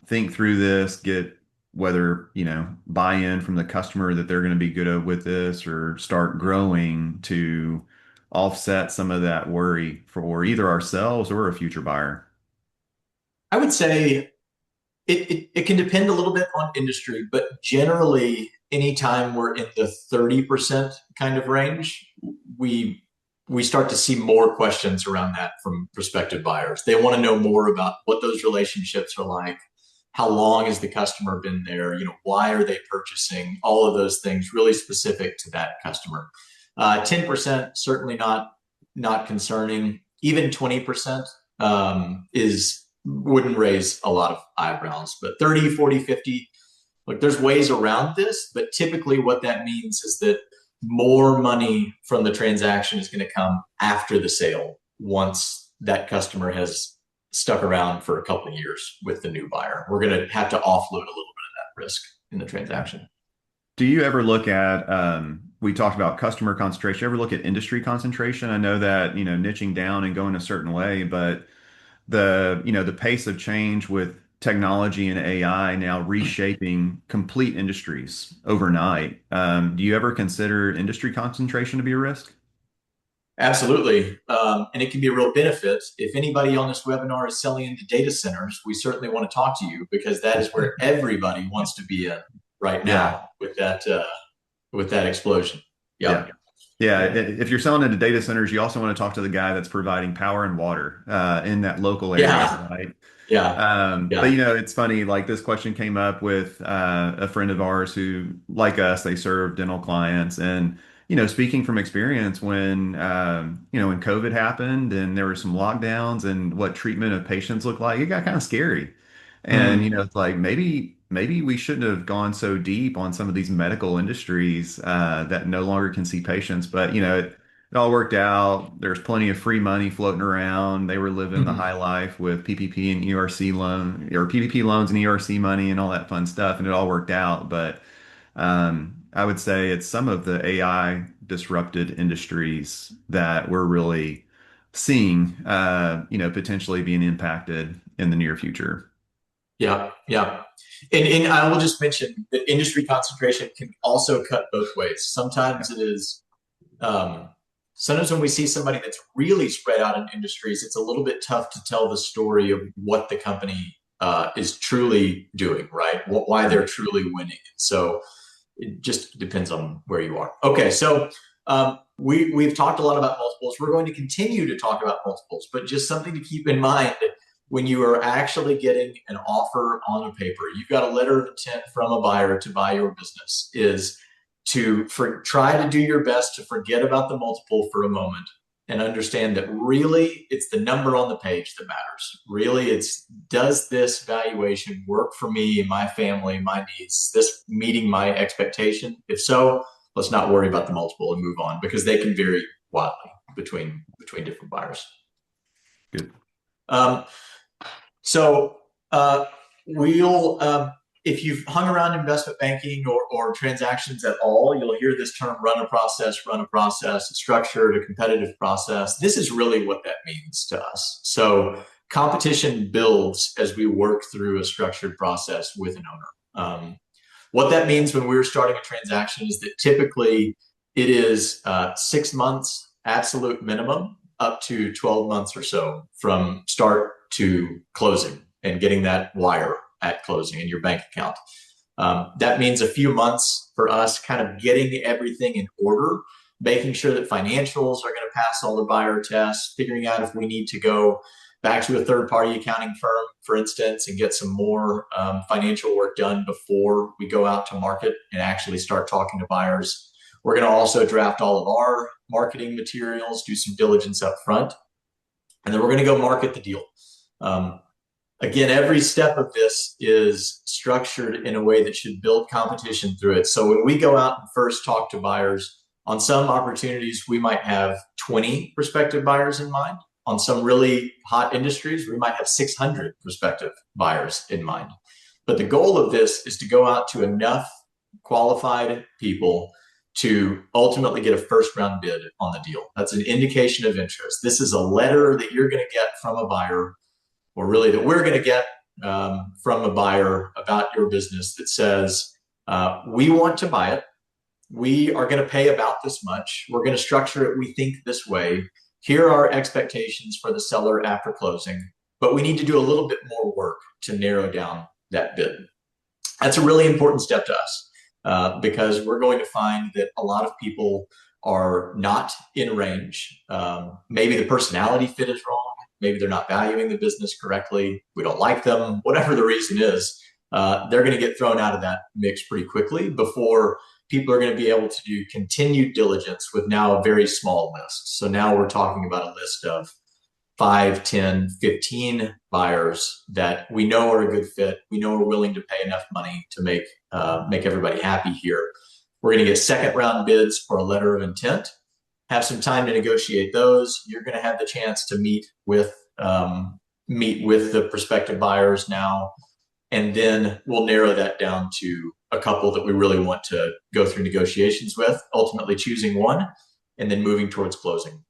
think through this, get whether, buy-in from the customer that they're going to be good with this or start growing to offset some of that worry for either ourselves or a future buyer? I would say it can depend a little bit on industry, but generally, anytime we're in the 30% kind of range, we we start to see more questions around that from prospective buyers. They want to know more about what those relationships are like, how long has the customer been there, why are they purchasing, all of those things really specific to that customer. 10% certainly not concerning. Even 20% is wouldn't raise a lot of eyebrows, but 30, 40, 50, look, there's ways around this, but typically what that means is that more money from the transaction is going to come after the sale once that customer has stuck around for a couple of years with the new buyer. We're going to have to offload a little bit of that risk in the Yeah. transaction. Do you ever look at, we talked about customer concentration, you ever look at industry concentration? I know that, niching down and going a certain way, but the pace of change with technology and AI now reshaping complete industries overnight. Do you ever consider industry concentration to be a risk? Absolutely. And it can be a real benefit. If anybody on this webinar is selling into data centers, we certainly want to talk to you because that is where everybody wants to be in right Yeah, now with that explosion. yeah. Yep. Yeah, if you're selling into data centers, you also want to talk to the guy that's providing power and water in that local area, Yeah. right? Yeah. But Yeah. it's funny, like this question came up with a friend of ours who, like us, they serve dental clients. And, speaking from experience, when COVID happened and there were some lockdowns and what treatment of patients looked like, it got kind of scary. And, Mm. it's like maybe we shouldn't have gone so deep on some of these medical industries that no longer can see patients. But, it all worked out. There's plenty of free money floating around. They were living the high Mhm. life with PPP and ERC loan or PPP loans and ERC money and all that fun stuff, and it all worked out. But I would say it's some of the AI disrupted industries that we're really seeing, potentially being impacted in the near future. Yeah, yeah. And I will just mention that industry concentration can also cut both ways. Yeah. Um, sometimes when we see somebody that's really spread out in industries, it's a little bit tough to tell the story of what the company is truly doing, right? Why they're truly winning. So it just depends on where you are. Okay, so we've talked a lot about multiples. We're going to continue to talk about multiples, but just something to keep in mind when you are actually getting an offer on a paper, you've got a letter of intent from a buyer to buy your business, is try to do your best to forget about the multiple for a moment and understand that really it's the number on the page that matters. Really, it's does this valuation work for me, my family, my needs? Is this meeting my expectation? If so, let's not worry about the multiple and move on because they can vary wildly between different buyers. Good. Um, so uh, we'll, if you've hung around investment banking or transactions at all, you'll hear this term run a process, a structured, a competitive process. This is really what that means to us. So competition builds as we work through a structured process with an owner. What that means when we're starting a transaction is that typically it is 6 months absolute minimum up to 12 months or so from start to closing and getting that wire at closing in your bank account. That means a few months for us kind of getting everything in order, making sure that financials are going to pass all the buyer tests, figuring out if we need to go back to a third party accounting firm, for instance, and get some more financial work done before we go out to market and actually start talking to buyers. We're going to also draft all of our marketing materials, do some diligence up front. and then we're going to go market the deal. Um, Again, every step of this is structured in a way that should build competition through it. So when we go out and first talk to buyers, on some opportunities, we might have 20 prospective buyers in mind. On some really hot industries, we might have 600 prospective buyers in mind. But the goal of this is to go out to enough qualified people to ultimately get a first round bid on the deal. That's an indication of interest. This is a letter that you're going to get from a buyer, or really that we're going to get from a buyer about your business, that says, we want to buy it. We are going to pay about this much. We're going to structure it, we think, this way. Here are expectations for the seller after closing, but we need to do a little bit more work to narrow down that bid. That's a really important step to us, because we're going to find that a lot of people are not in range. Maybe the personality fit is wrong. Maybe they're not valuing the business correctly. We don't like them. Whatever the reason is, they're going to get thrown out of that mix pretty quickly before people are going to be able to do continued diligence with now a very small list. So now we're talking about a list of 5, 10, 15 buyers that we know are a good fit. We know are willing to pay enough money to make everybody happy here. We're going to get second round bids for a letter of intent, have some time to negotiate those. You're going to have the chance to meet with the prospective buyers now, and then we'll narrow that down to a couple that we really want to go through negotiations with, ultimately choosing one, and then moving towards closing.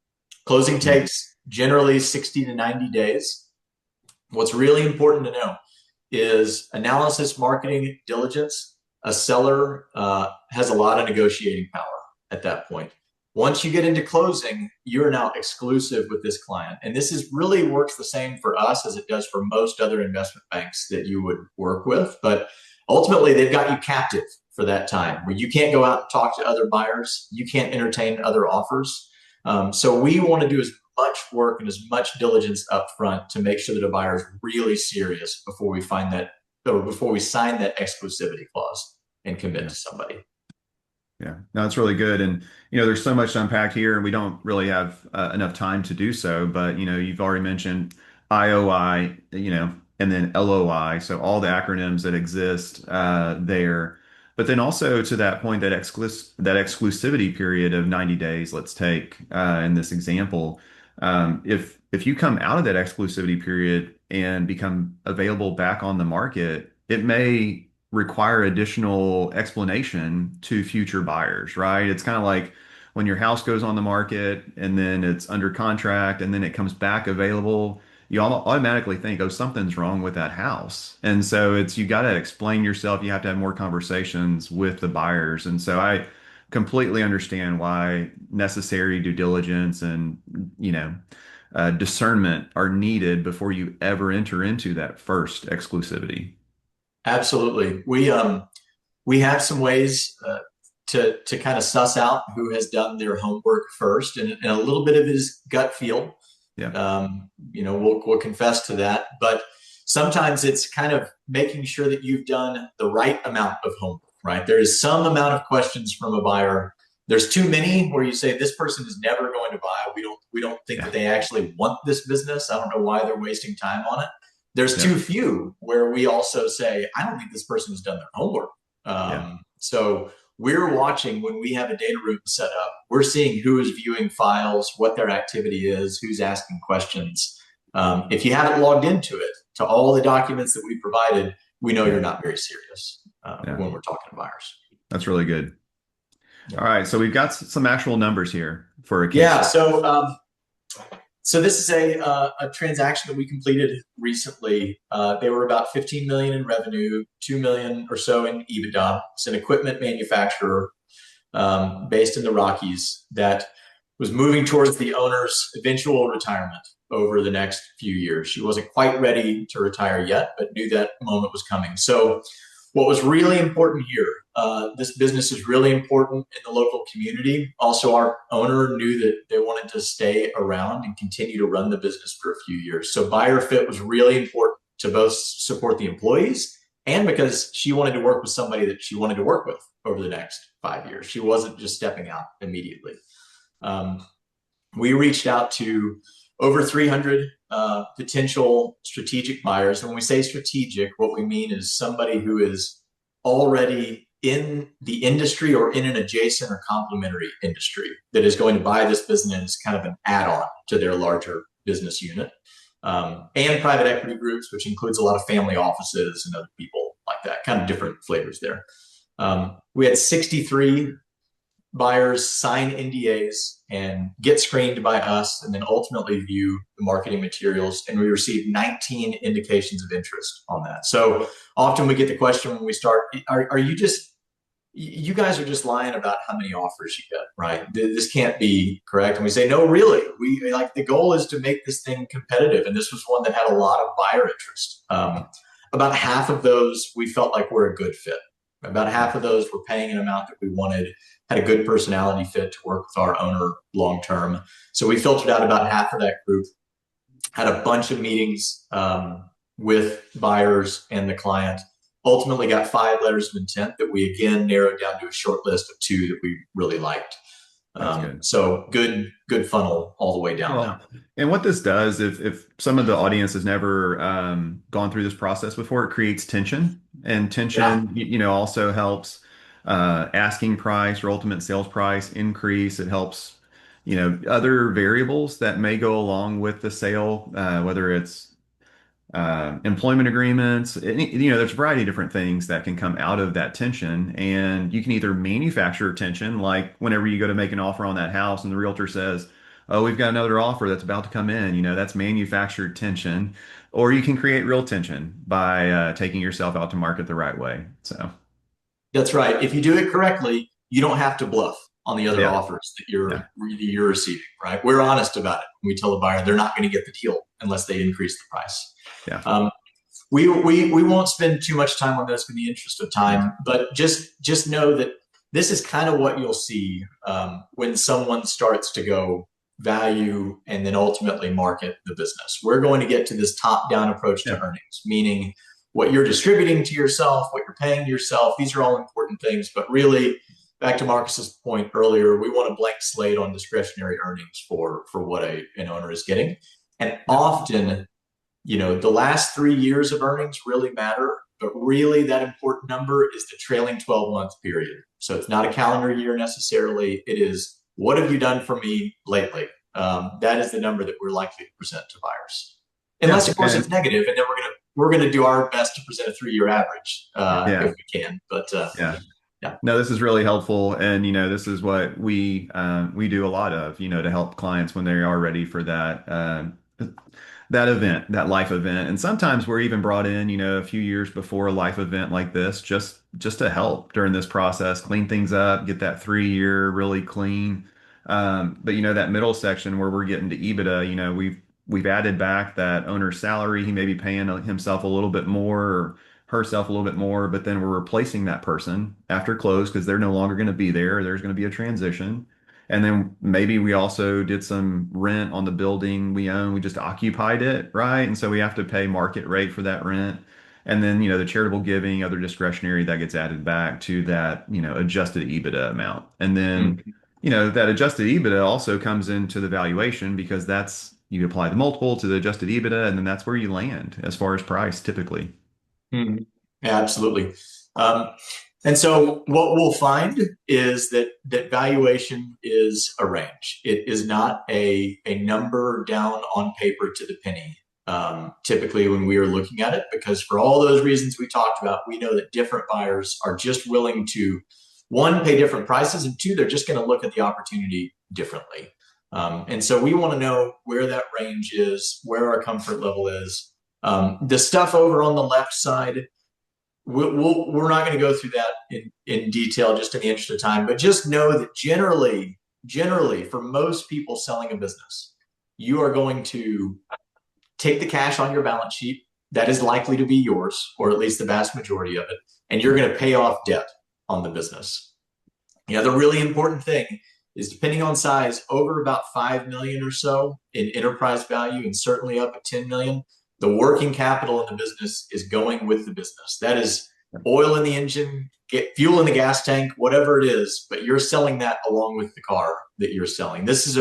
Closing takes generally 60 to 90 days. What's really important to know is analysis, marketing, diligence. A seller has a lot of negotiating power at that point. Once you get into closing, you're now exclusive with this client. And this is really works the same for us as it does for most other investment banks that you would work with. But ultimately, they've got you captive for that time, where you can't go out and talk to other buyers. You can't entertain other offers. So we want to do as much work and as much diligence up front to make sure that a buyer is really serious before we find that, or before we sign that exclusivity clause and commit Yeah. to somebody. Yeah, no, it's really good. And, there's so much to unpack here, and we don't really have enough time to do so. But, you've already mentioned IOI, and then LOI. So all the acronyms that exist there. But then also to that point, that exclusivity period of 90 days, let's take in this example. If you come out of that exclusivity period and become available back on the market, it may require additional explanation to future buyers, right? It's kind of like when your house goes on the market and then it's under contract and then it comes back available, you automatically think, oh, something's wrong with that house. And so you got to explain yourself. You have to have more conversations with the buyers. And so I completely understand why necessary due diligence and, discernment are needed before you ever enter into that first exclusivity. Absolutely. We have some ways to kind of suss out who has done their homework first, and a little bit of his gut feel. Yeah. We'll confess to that, but sometimes it's kind of making sure that you've done the right amount of homework. Right? There is some amount of questions from a buyer. There's too many where you say this person is never going to buy. We don't think Yeah. that they actually want this business. I don't know why they're wasting time on it. There's Yeah. too few where we also say, I don't think this person has done their homework. Yeah. So we're watching when we have a data room set up, we're seeing who is viewing files, what their activity is, who's asking questions. If you haven't logged into it, to all the documents that we provided, we know Yeah. you're not very serious Yeah. when we're talking to buyers. That's really good. Yeah. All right. So we've got some actual numbers here for a case Yeah. study. So this is a transaction that we completed recently. They were about 15 million in revenue, 2 million or so in EBITDA. It's an equipment manufacturer based in the Rockies that was moving towards the owner's eventual retirement over the next few years. She wasn't quite ready to retire yet, but knew that moment was coming. So what was really important here, this business is really important in the local community. Also, our owner knew that they wanted to stay around and continue to run the business for a few years. So buyer fit was really important to both support the employees and because she wanted to work with somebody that she wanted to work with over the next 5 years. She wasn't just stepping out immediately. We reached out to over 300 potential strategic buyers. And when we say strategic, what we mean is somebody who is already in the industry or in an adjacent or complementary industry that is going to buy this business kind of an add-on to their larger business unit. And private equity groups, which includes a lot of family offices and other people like that, kind of different flavors there. We had 63 buyers sign NDAs and get screened by us and then ultimately view the marketing materials. And we received 19 indications of interest on that. So often we get the question when we start, are you just, you guys are just lying about how many offers you get, right? This can't be correct. And we say, no, really, we like the goal is to make this thing competitive. And this was one that had a lot of buyer interest. About half of those we felt like were a good fit. About half of those were paying an amount that we wanted, had a good personality fit to work with our owner long term. So we filtered out about half of that group, had a bunch of meetings with buyers and the client, ultimately got 5 letters of intent that we again narrowed down to a short list of 2 that we really liked. That's good. So good funnel all the way down Well, there. and what this does, if some of the audience has never gone through this process before, it creates tension, and Yeah, tension, also helps asking price or ultimate sales price increase. It helps, other variables that may go along with the sale, whether it's employment agreements. There's a variety of different things that can come out of that tension, and you can either manufacture tension, like whenever you go to make an offer on that house, and the realtor says, "Oh, we've got another offer that's about to come in." That's manufactured tension, or you can create real tension by taking yourself out to market the right way. So, that's right. If you do it correctly, you don't have to bluff on the other yeah, offers that yeah, you're receiving, right? We're honest about it. We tell the buyer they're not going to get the deal unless they increase the price. yeah, Um, we won't spend too much time on this in the interest of yeah, time, but just know that this is kind of what you'll see when someone starts to go value and then ultimately market the business. We're going to get to this top-down approach to yeah, earnings, meaning what you're distributing to yourself, what you're paying yourself. These are all important things, but really, back to Marcus's point earlier, we want a blank slate on discretionary earnings for what an owner is getting, and yeah, often the last 3 years of earnings really matter, but really that important number is the trailing 12-month period. So it's not a calendar year necessarily. It is what have you done for me lately? That is the number that we're likely to present to buyers, yeah, unless of course it's and negative, and then we're gonna do our best to present a 3-year average if yeah, we can. But yeah. yeah, No, this is really helpful, and this is what we do a lot of, to help clients when they are ready for that event, that life event. And sometimes we're even brought in, a few years before a life event like this, just to help during this process, clean things up, get that 3 year really clean. But that middle section where we're getting to EBITDA, we've added back that owner's salary. He may be paying himself a little bit more or herself a little bit more, but then we're replacing that person after close because they're no longer going to be there. There's going to be a transition. And then maybe we also did some rent on the building we own. We just occupied it, right? And so we have to pay market rate for that rent. And then, the charitable giving, other discretionary that gets added back to that, adjusted EBITDA amount. And then, mm-hmm. that adjusted EBITDA also comes into the valuation because you apply the multiple to the adjusted EBITDA, and then that's where you land as far as price typically. Mhm. Yeah, absolutely. Um, and so what we'll find is that valuation is a range. It is not a number down on paper to the penny. Typically, when we are looking at it, because for all those reasons we talked about, we know that different buyers are just willing to, one, pay different prices, and two, they're just going to look at the opportunity differently. And so we want to know where that range is, where our comfort level is. The stuff over on the left side, we're not going to go through that in detail just in the interest of time, but just know that generally, for most people selling a business, you are going to take the cash on your balance sheet. That is likely to be yours, or at least the vast majority of it, and you're going to pay off debt on the business. The really important thing is depending on size, over about 5 million or so in enterprise value, and certainly up at 10 million, the working capital in the business is going with the business. That is oil in the engine, get fuel in the gas tank, whatever it is, but you're selling that along with the car that you're selling. This is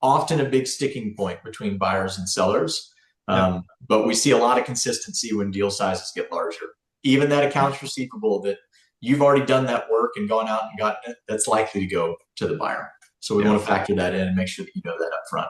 often a big sticking point between buyers and sellers. Yep. But we see a lot of consistency when deal sizes get larger. Even that accounts receivable that you've already done that work and gone out and gotten it, that's likely to go to the buyer. So we Yeah. want to factor that in and make sure that you know that up front.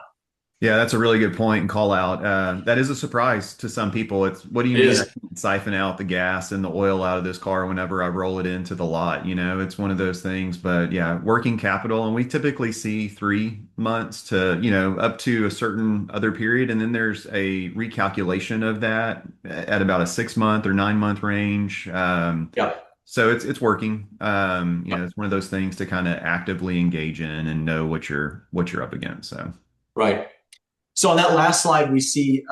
Yeah, that's a really good point and call out. That is a surprise to some people. It's what do you It mean I is. can siphon out the gas and the oil out of this car whenever I roll it into the lot? It's one of those things. But yeah, working capital, and we typically see 3 months to, up to a certain other period. And then there's a recalculation of that at about a 6 month or 9 month range. Yeah. So it's working. Yeah. It's one of those things to kind of actively engage in and know what you're up against. So. Right. So on that last slide, we see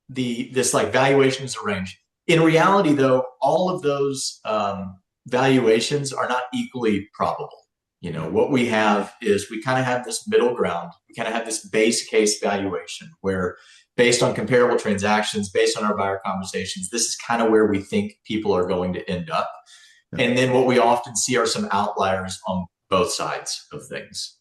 the this like valuations range. In reality, though, all of those valuations are not equally probable. What we have is we kind of have this middle ground. We kind of have this base case valuation where, based on comparable transactions, based on our buyer conversations, this is kind of where we think people are going to end up. Yeah. And then what we often see are some outliers on both sides of things.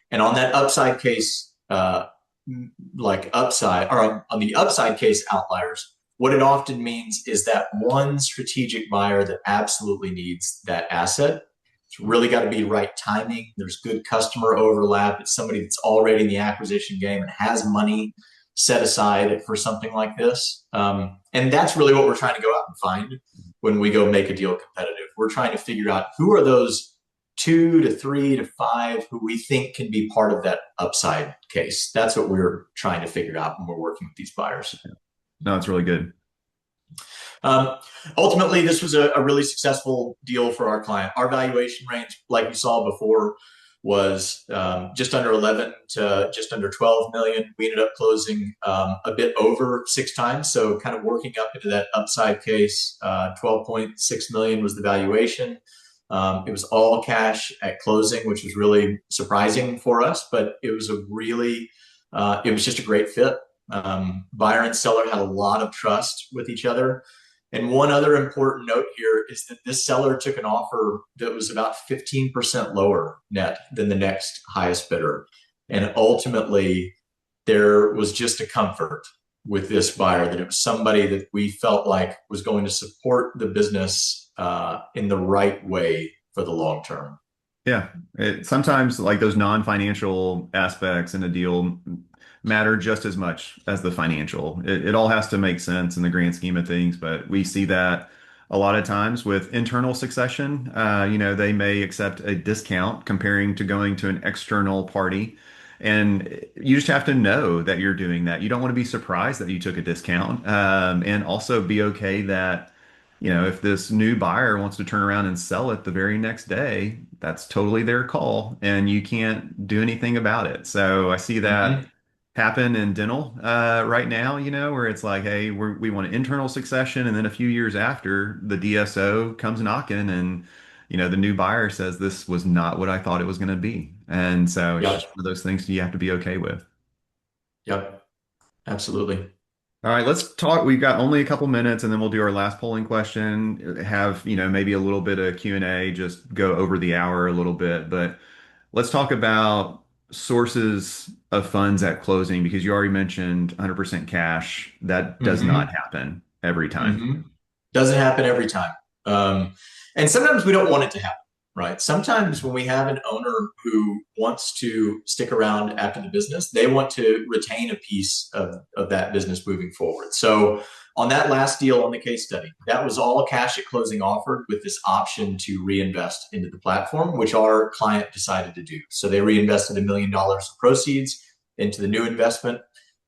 And on that upside case, like upside, or on the upside case outliers, what it often means is that one strategic buyer that absolutely needs that asset. It's really got to be right timing. There's good customer overlap. It's somebody that's already in the acquisition game and has money set aside for something like this. And that's really what we're trying to go out and find when we go make a deal competitive. We're trying to figure out who are those 2 to 3 to 5 who we think can be part of that upside case. That's what we're trying to figure out when we're working with these buyers. No, it's really good. Um, Ultimately, this was a really successful deal for our client. Our valuation range, like we saw before, was just under 11 to just under 12 million. We ended up closing a bit over 6 times. So kind of working up into that upside case, 12.6 million was the valuation. It was all cash at closing, which was really surprising for us, but it was it was just a great fit. Buyer and seller had a lot of trust with each other. And one other important note here is that this seller took an offer that was about 15% lower net than the next highest bidder. And ultimately, there was just a comfort with this buyer that it was somebody that we felt like was going to support the business in the right way for the long term. Yeah. Sometimes like those non-financial aspects in a deal matter just as much as the financial. It all has to make sense in the grand scheme of things, but we see that a lot of times with internal succession. They may accept a discount comparing to going to an external party. And you just have to know that you're doing that. You don't want to be surprised that you took a discount, and also be okay that if this new buyer wants to turn around and sell it the very next day, that's totally their call and you can't do anything about it. So I see that Mm-hmm. happen in dental right now, where it's like, hey, we want an internal succession. And then a few years after, the DSO comes knocking and, the new buyer says, this was not what I thought it was going to be. And so it's Yep. just one of those things you have to be okay with. Yep. Absolutely. All right, let's talk. We've got only a couple minutes and then we'll do our last polling question. Have, maybe a little bit of Q&A, just go over the hour a little bit, but let's talk about sources of funds at closing because you already mentioned 100% cash. That does not Mm-hmm. happen every time. Mm-hmm. Doesn't happen every time. Um, and sometimes we don't want it to happen, right? Sometimes when we have an owner who wants to stick around after the business, they want to retain a piece of that business moving forward. So on that last deal on the case study, that was all cash at closing offered with this option to reinvest into the platform, which our client decided to do. So they reinvested $1 million of proceeds into the new investment.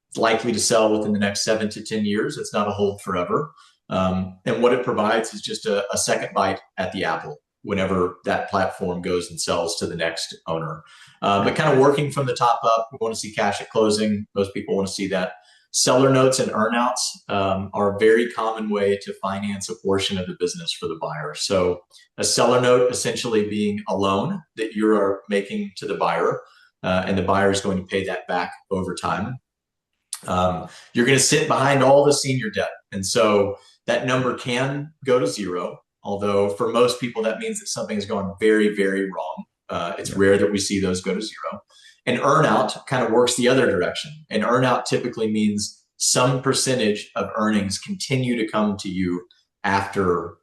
It's likely to sell within the next 7 to 10 years. It's not a hold forever. And what it provides is just a second bite at the apple whenever that platform goes and sells to the next owner. Yeah. But kind of working from the top up, we want to see cash at closing. Most people want to see that. Seller notes and earnouts are a very common way to finance a portion of the business for the buyer. So a seller note essentially being a loan that you are making to the buyer, and the buyer is going to pay that back over time. You're going to sit behind all the senior debt. And so that number can go to zero, although for most people, that means that something has gone very, very wrong. It's Yeah. rare that we see those go to zero. And earnout kind of works the other direction. And earnout typically means some percentage of earnings continue to come to you after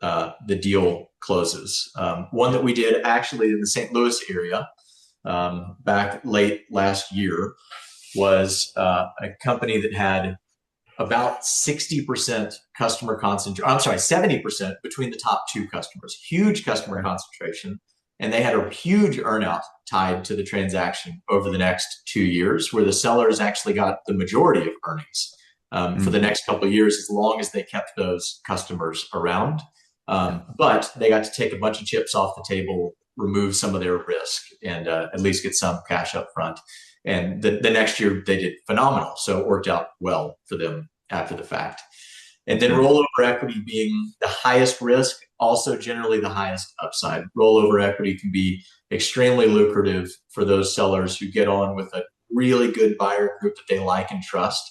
the deal closes. One that we did actually in the St. Louis area back late last year was a company that had about 60% customer concentration. I'm sorry, 70% between the top two customers, huge customer Okay. concentration. And they had a huge earnout tied to the transaction over the next 2 years, where the sellers actually got the majority of earnings for the Mm. next couple of years, as long as they kept those customers around. Yeah. But they got to take a bunch of chips off the table, remove some of their risk, and at least get some cash up front. And the next year they did phenomenal. So it worked out well for them after the fact. And That's then good. rollover equity being the highest risk, also generally the highest upside. Rollover equity can be extremely lucrative for those sellers who get on with a really good buyer group that they like and trust.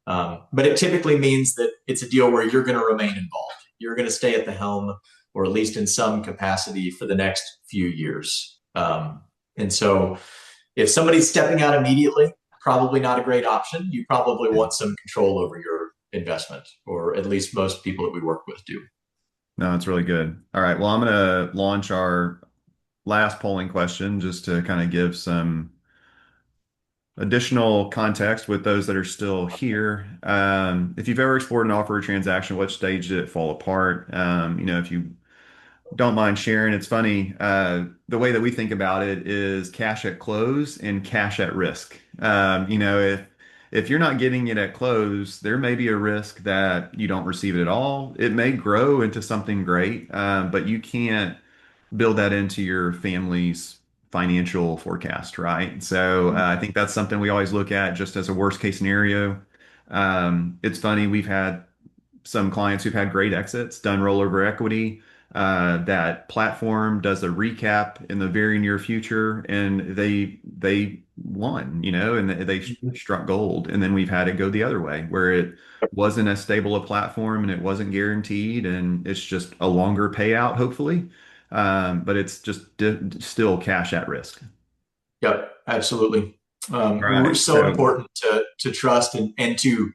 But it typically means that it's a deal where you're going to remain involved. You're going to stay at the helm, or at least in some capacity, for the next few years. And so if somebody's stepping out immediately, probably not a great option. You probably Yeah. want some control over your investment, or at least most people that we work with do. No, it's really good. All right. Well, I'm going to launch our last polling question just to kind of give some additional context with those that are still here. If you've ever explored an offer or transaction, what stage did it fall apart? If you don't mind sharing, it's funny. The way that we think about it is cash at close and cash at risk. If you're not getting it at close, there may be a risk that you don't receive it at all. It may grow into something great, but you can't build that into your family's financial forecast, right? So I think that's something we always look at just as a worst case scenario. It's funny, we've had some clients who've had great exits, done rollover equity. That platform does a recap in the very near future, and they won, and they struck gold. And then we've had it go the other way, where it wasn't as stable a platform and it wasn't guaranteed, and it's just a longer payout, hopefully. But it's just still cash at risk. Yep, absolutely. All We're right. so So important to trust and to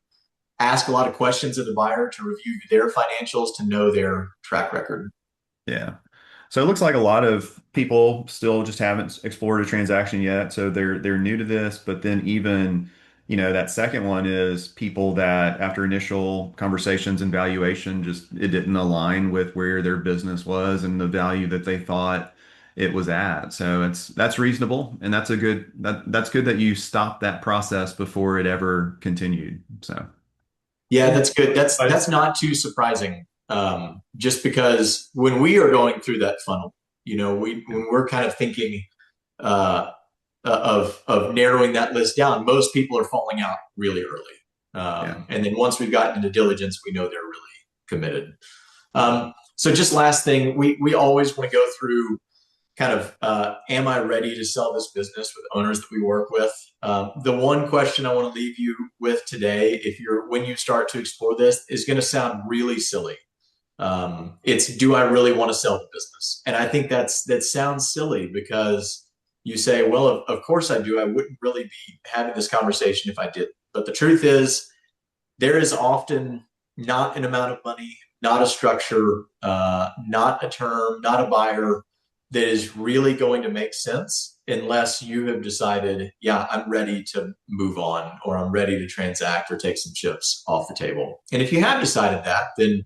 ask a lot of questions of the buyer, to review their financials, to know their track record. yeah. So it looks like a lot of people still just haven't explored a transaction yet. So they're new to this, but then even, that second one is people that after initial conversations and valuation, just it didn't align with where their business was and the value that they thought it was at. So that's reasonable, and that's good that you stopped that process before it ever continued. So Yeah, that's good. I, That's not too surprising. Just because when we are going through that funnel, yeah, when we're kind of thinking uh, of narrowing that list down, most people are falling out really early. yeah. And then once we've gotten into diligence, we know they're really committed. So just last thing, we always want to go through kind of am I ready to sell this business with owners that we work with? The one question I want to leave you with today, if you're when you start to explore this, is going to sound really silly. It's do I really want to sell the business? And I think that sounds silly because you say, well, of course I do. I wouldn't really be having this conversation if I didn't. But the truth is, there is often not an amount of money, not a structure, not a term, not a buyer that is really going to make sense unless you have decided, yeah, I'm ready to move on, or I'm ready to transact or take some chips off the table. And if you have decided that, then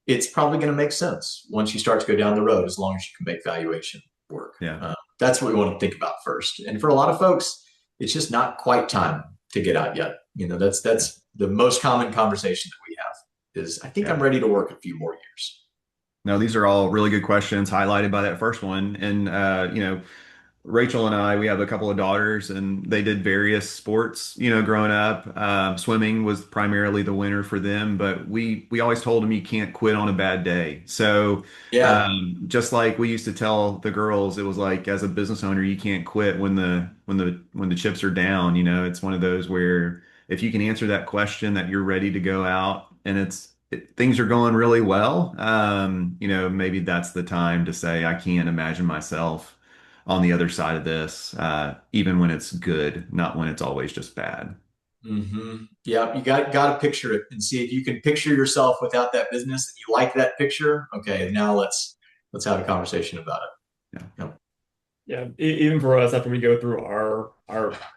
it's probably going to make sense once you start to go down the road, as long as you can make valuation work. Yeah. That's what we want to think about first. And for a lot of folks, it's just not quite time to get out yet. Yeah. That's the most common conversation that we have is I think I'm Yeah. ready to work a few more years. No, these are all really good questions highlighted by that first one. And, Rachel and I, we have a couple of daughters and they did various sports, growing up. Swimming was primarily the winner for them, but we always told them you can't quit on a bad day. So, Yeah. just like we used to tell the girls, it was like as a business owner, you can't quit when the chips are down. It's one of those where if you can answer that question that you're ready to go out and things are going really well, maybe that's the time to say, I can't imagine myself on the other side of this, even when it's good, not when it's always just bad. Yeah, you got to picture it and see if you can picture yourself without that business and you like that picture. Okay, now let's have a conversation about Yeah. it. Yep. Yeah, even for us, after we go through our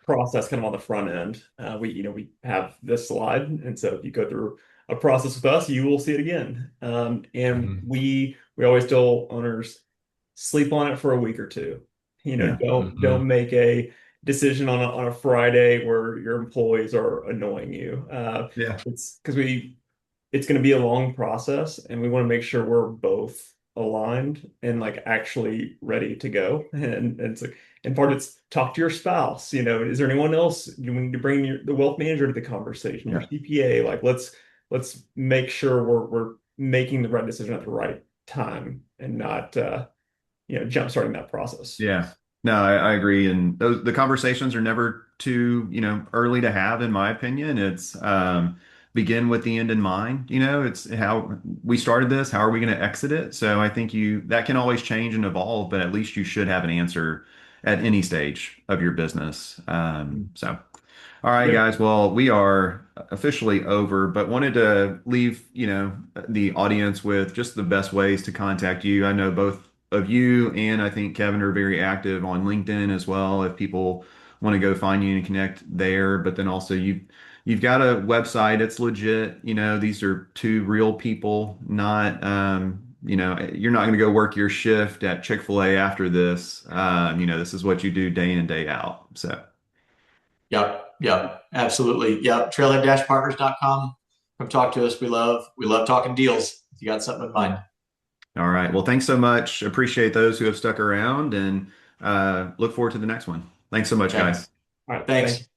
process kind of on the front end, we have this slide, and so if you go through a process with us, you will see it again. And hmm we always tell owners sleep on it for a week or two. Yeah. Don't make a decision on a Friday where your employees are annoying you. Yeah. It's because it's going to be a long process, and we want to make sure we're both aligned and like actually ready to go. And it's like, and part it's talk to your spouse. Is there anyone else you need to bring the wealth manager to the conversation, your Yeah. CPA? Like, let's make sure we're making the right decision at the right time and not jump starting that process. Yeah. No, I agree. And the conversations are never too, early to have, in my opinion. It's begin with the end in mind. It's how we started this, how are we going to exit it? So I think that can always change and evolve, but at least you should have an answer at any stage of your business. So all right, Yep. guys. Well, we are officially over, but wanted to leave, the audience with just the best ways to contact you. I know both of you and I think Kevin are very active on LinkedIn as well. If people want to go find you and connect there, but then also you've got a website. It's legit. These are two real people, not you're not going to go work your shift at Chick-fil-A after this. This is what you do day in, day out. So. Yep. Yep. Absolutely. Yep. Trailhead-partners.com. Come talk to us. We love talking deals. If you got something in mind. All right. Well, thanks so much. Appreciate those who have stuck around and look forward to the next one. Thanks so much, Okay. guys. All right. Thanks. Thanks.